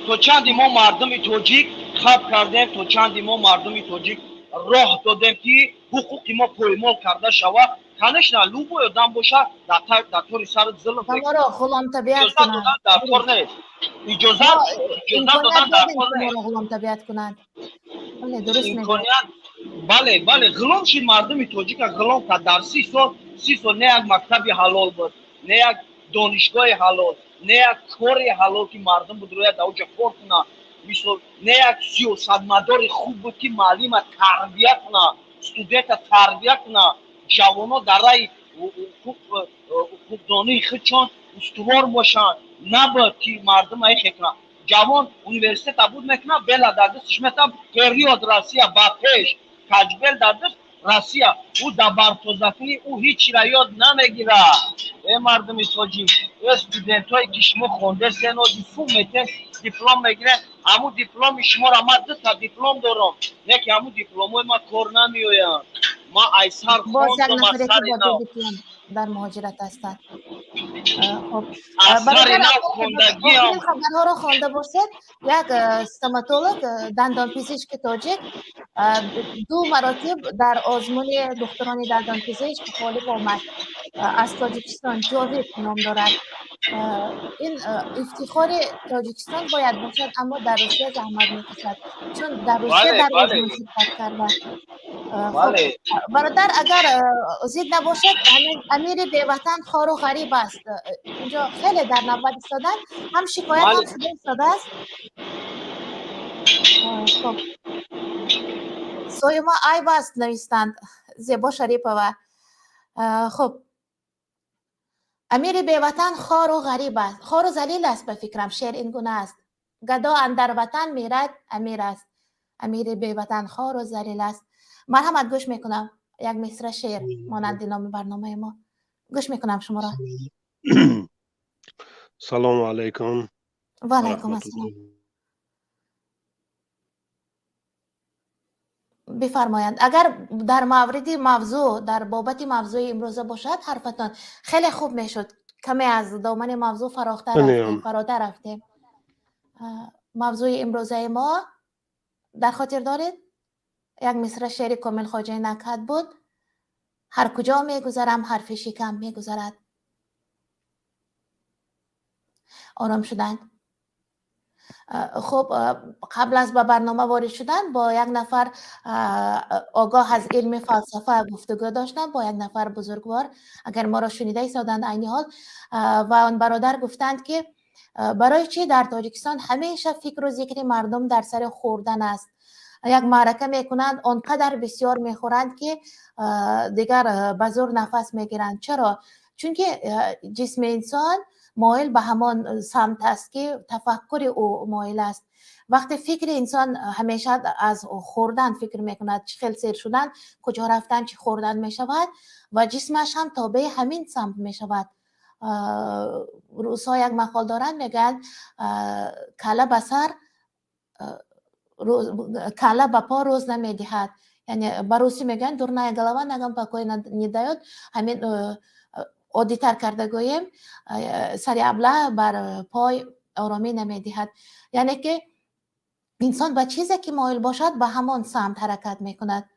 تو چندی ما مردم توجیک خواب کردیم تو چندی ما مردم توجیک راه دادیم که حقوقی ما پایمال کرده شود کنش نه لوبو یادم باشه در طور سر ظلم ما را غلام طبیعت اجازه کنند دادن در کار نیست اجازه دادن در کار نیست غلام طبیعت کنند بله درست میگه بله غلام شید مردم توجیک غلام که در 30 سال نه یک مکتبی حلال بود نه یک دانشگاه حلال نه یک کاری حلال که مردم بود روی اوج کار کنه مثل نه یک سیاستمدار خوب بود که معلم تربیت کنه استودنت تربیت کنه جوانا در رای حقوقدانی خودشان استوار باشن نباید که مردم ای کنه جوان یونیورسیته بود میکنه بلا در دستش میتم پریود روسیه با پیش کجبل در دست روسیه او در برتوزکنی او هیچی را یاد نمیگیره ای مردم توجیه استودنت های که شما خونده سن و دیپلم میگیره همون دیپلم شما را من 2 تا دیپلم دارم نه که همون دیپلم های ما کار نمیویم ما ایسر خوندم از سر نو در مهاجرت هستند خب از سر نو خوندگی هم خبرها را خوانده باشد یک استوماتولوگ دندان پزشک تاجیک 2 مراتب در آزمون دکتران دندان پزشک غالب آمد از تاجیکستان جاوید نام دارد این افتخار تاجیکستان باید باشد اما در روسیه زحمت میکشد چون در روسیه در آزمون شرکت کرده خب برادر اگر زید نباشد امیر بیوطن خار و غریب است اینجا خیلی در نوبت ایستادن هم شکایت هم شده ایستاده است خب سویما عیب است نویستند زیبا شریفه و خب امیر بیوطن خار و غریب است خار و ذلیل است به فکرم شعر این گونه است گدا اندر وطن میرد امیر است امیر بیوطن خار و ذلیل است مرحمت گوش میکنم یک مصرع شعر مانند نام برنامه ما گوش میکنم شما را سلام علیکم و علیکم السلام بفرمایند اگر در مورد موضوع در بابت موضوع امروزه باشد حرفتان خیلی خوب میشد کمی از دامن موضوع فراتر رفتیم موضوع امروزه ما در خاطر دارید یک مصرع شعر کامل خواجه نکهت بود هر کجا میگذرم حرف شکم میگذرد آرام شدند خب قبل از به برنامه وارد شدن با یک نفر آگاه از علم فلسفه گفتگو داشتم با یک نفر بزرگوار اگر ما را شنیده ایستادند عین حال و آن برادر گفتند که برای چی در تاجیکستان همیشه فکر و ذکر مردم در سر خوردن است یک معرکه میکنند آنقدر بسیار میخورند که دیگر به زور نفس میگیرند چرا چون که جسم انسان مایل به همان سمت است که تفکر او مایل است وقتی فکر انسان همیشه از خوردن فکر میکند چه خیل سیر شدن کجا رفتن چه خوردن میشود و جسمش هم تابع همین سمت میشود روسا یک مقال دارن میگن کله به سر کله به پا روز نمیدهد یعنی به روسی میگن دورنای голова ногам покоя не дает همین عادی تر کرده گوییم سری ابله بر پای آرامی نمیدهد یعنی که انسان به چیزی که مایل باشد به همان سمت حرکت میکند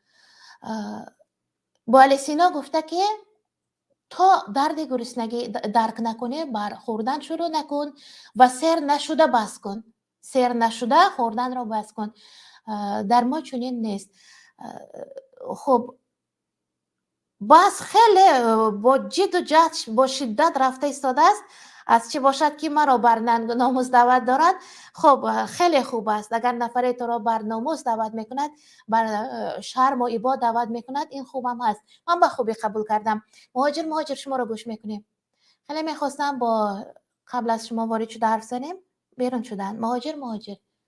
بوعلی سینا گفته که تا درد گرسنگی درک نکنه بر خوردن شروع نکن و سیر نشده بس کن سیر نشده خوردن را بس کن در ما چنین نیست خب باز خیلی با جد و جهد با شدت رفته ایستاده است از چی باشد که مرا بر ننگ و ناموس دعوت دارد خب خیلی خوب است اگر نفری تو را بر ناموس دعوت میکند بر شرم و ایبا دعوت میکند این خوبم هست من به خوبی قبول کردم مهاجر شما را گوش میکنیم خیلی میخواستم با قبل از شما وارد شده حرف زنیم بیرون شدن. مهاجر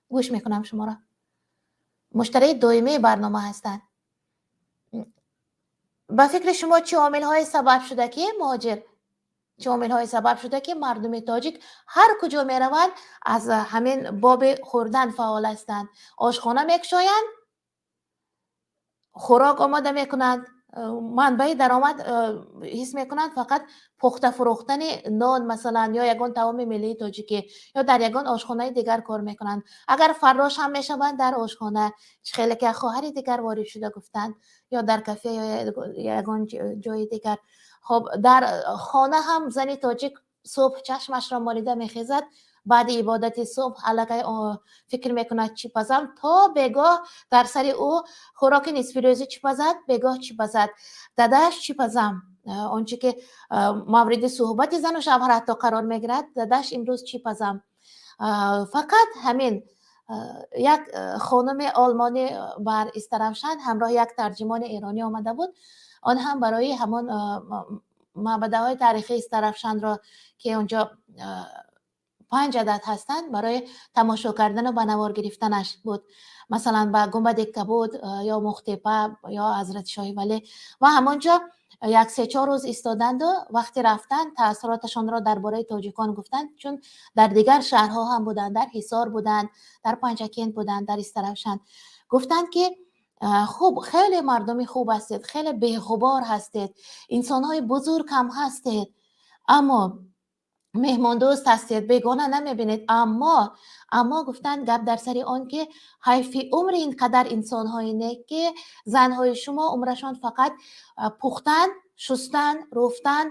گوش میکنم شما را. مشتری دائمی برنامه هستند. با فکر شما چه عامل های سبب شده که مردم تاجیک هر کجا می روند از همین باب خوردن فعال هستند. آشخانه میکشایند، خوراک آماده میکنند، منبع درآمد حس میکنند فقط پخته فروختن نان مثلا، یا یگان طعام ملی تاجیکی، یا در یگان آشخانه دیگر کار میکنند. اگر فراش هم میشوند در آشخانه، خیلی که خواهری دیگر وارد شده گفتند، یا در کافه یا یگان جای دیگر. خب در خانه هم زنی تاجیک صبح چشمش را مالیده میخیزد، بعد عبادت صبح علاقه فکر میکند چی پزم، تا بگاه در سر او خوراک نصف روزی چی پزد، بگاه چی پزد، داداش چی پزم، آنچه که مورد صحبت زن و شوهر حتی قرار میگیرد، داداش امروز چی پزم. فقط همین یک خانم آلمانی بر استرامشن همراه یک ترجمان ایرانی آمده بود. آن هم برای همان معبده های تاریخی استرامشن را که اونجا 5 عدد هستند برای تماشا کردن و بنوار گرفتنش بود. مثلا با گنبد کبود یا مختپه یا حضرت شاه ولی، و همانجا یک 3-4 روز ایستادند و وقتی رفتن تأثیراتشان را درباره تاجیکان گفتند، چون در دیگر شهرها هم بودند، در حصار بودند، در پنجکین بودند، در استرامشن. گفتند که خوب، خیلی مردمی خوب هستید، خیلی بی‌غبار هستید، انسان‌های بزرگ هم هستید، اما مهمان دوست هستید، بیگانه نمیبینید. اما گفتند گپ در سر آن که حیف عمر اینقدر انسان های نیک که زنهای شما عمرشان فقط پختن، شستن، رفتن،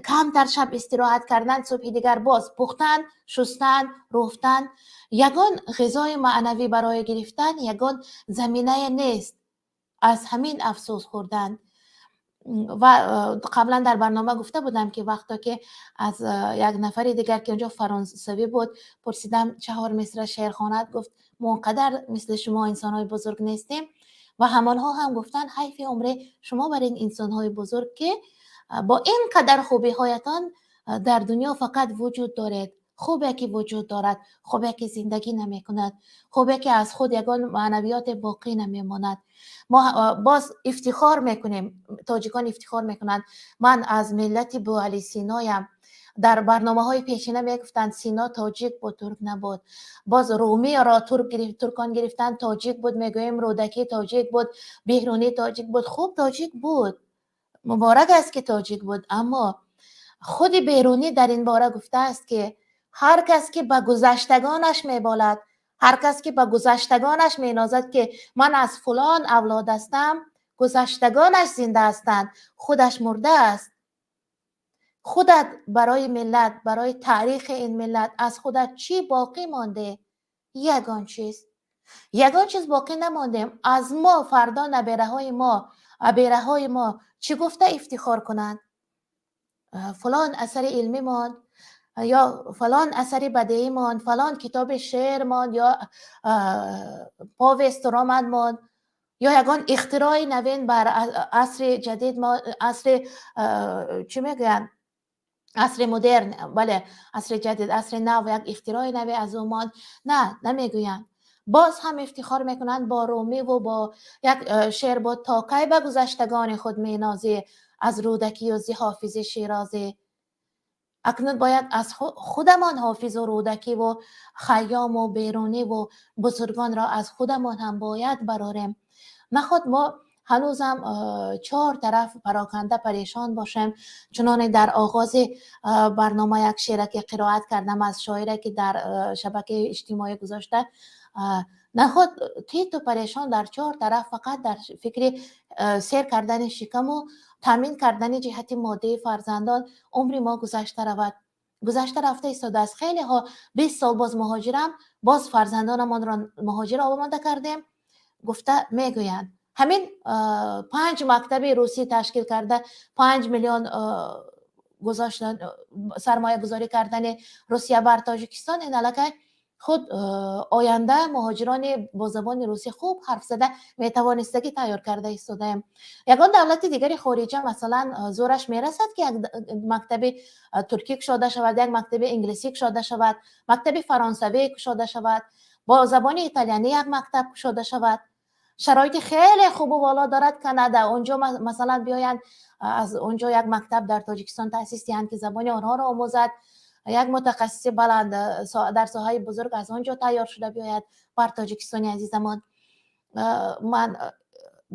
کمتر شب استراحت کردن، صبح دیگر باز پختن، شستن، رفتن. یگان غذای معنوی برای گرفتن یگان زمینه نیست. از همین افسوس خوردن. و قبلا در برنامه گفته بودم که وقتا که از یک نفر دیگر که اونجا فرانسوی بود پرسیدم 4 مصرع شعر خواند، گفت ما اونقدر مثل شما انسان‌های بزرگ نیستیم. و همانها هم گفتن حیف عمر شما بر این انسان‌های بزرگ که با این قدر خوبی هایتان در دنیا فقط وجود دارید. خوبه که وجود دارد، خوبه که زندگی نمی کند، خوبه که از خود یگان معنویات باقی نمی ماند. ما باز افتخار میکنیم، تاجیکان افتخار میکنند. من از ملت بو علی سینایم. در برنامه های پیشینه میگفتند سینا تاجیک بود، ترک نبود. باز رومی را ترکان گرفتن، تاجیک بود. میگویم رودکی تاجیک بود، بهرونی تاجیک بود. خوب تاجیک بود، مبارک است که تاجیک بود. اما خود بیرونی در این باره گفته است که هر کس که به گذشتگانش میبالد، هر کس که به گذشتگانش مینازد که من از فلان اولاد هستم، گذشتگانش زنده هستند، خودش مرده است. خودت برای ملت، برای تاریخ این ملت از خودت چی باقی مانده؟ یگان چیز باقی نمانده. از ما فردا نبیره های ما چی گفته افتخار کنند؟ فلان اثر علمی ماند، یا فلان اثر بدیعی ماند، فلان کتاب شعر ماند، یا پاوست رمان ماند، یا یگان اختراع نوین بر عصر جدید ماند، عصر چی میگن، عصر مدرن، بله عصر جدید، عصر نو، یک اختراع نوی از اون ماند. نه، نمیگوین. باز هم افتخار میکنند با رومی و با یک شعر بود تا کی به گذشتگان خود مینازی، از رودکی و زی حافظ شیرازی. اکنون باید از خودمان حافظ و رودکی و خیام و بیرونی و بزرگان را از خودمان هم باید براریم. نخود ما هنوزم 4 طرف پراکنده پریشان باشیم. چنانه در آغاز برنامه یک شعر که قرائت کردم از شاعره که در شبکه اجتماعی گذاشته، نخود تیت و پریشان در 4 طرف فقط در فکر سیر کردن شکم و تامین کردن جهت ماده فرزندان. عمر ما گذشته رفته ایستاده است. خیلی ها 20 سال باز مهاجرم، باز فرزندانمان را مهاجر آماده کردیم. گفته میگویند همین 5 مکتب روسی تشکیل کرده، 5 میلیون گذاشتن، سرمایه گذاری کردن روسیه بر تاجیکستان. این علاقه خود آینده مهاجران با زبان روسی خوب حرف زده میتوانستگی تیار کرده ایستادیم. یگان دولت دیگری خارجی مثلا زورش میرسد که یک مکتب ترکی گشاده شود، یک مکتب انگلیسی گشاده شود، مکتب فرانسوی گشاده شود، با زبان ایتالیانی یک مکتب گشاده شود. شرایط خیلی خوب و والا دارد کانادا. اونجا مثلا بیاین از اونجا یک مکتب در تاجیکستان تأسیس دهند که زبان آنها را آموزد، یک متخصص بلند در ساحه بزرگ از آنجا تیار شده بیاید بر تاجیکستانی عزیزمان. من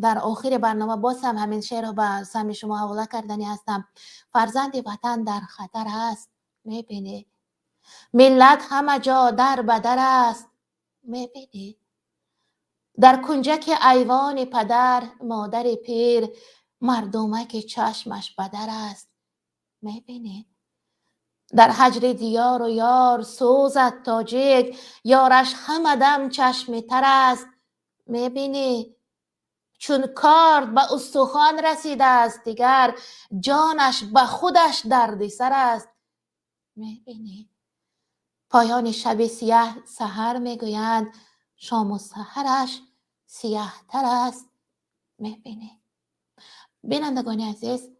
در آخر برنامه باز هم همین شعر را به سمع شما حواله کردنی هستم. فرزند وطن در خطر است، میبینی ملت همه جا در بدر است، میبینی در کنجک ایوان پدر مادر پیر مردمک چشمش بدر است، میبینی در هجر دیار و یار سوزد تاجیک یارش همدم چشم تر است، میبینی چون کارد به استخوان رسیده است دیگر جانش به خودش درد سر است، میبینی پایان شب سیاه سحر میگویند شام و سحرش سیاه تر است، میبینی. بینندگان عزیز،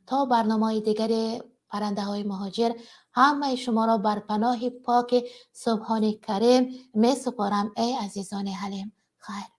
تا برنامه دیگر پرنده های مهاجر همه شما را بر پناه پاک سبحان کریم می سپارم. ای عزیزان حلیم، خیر.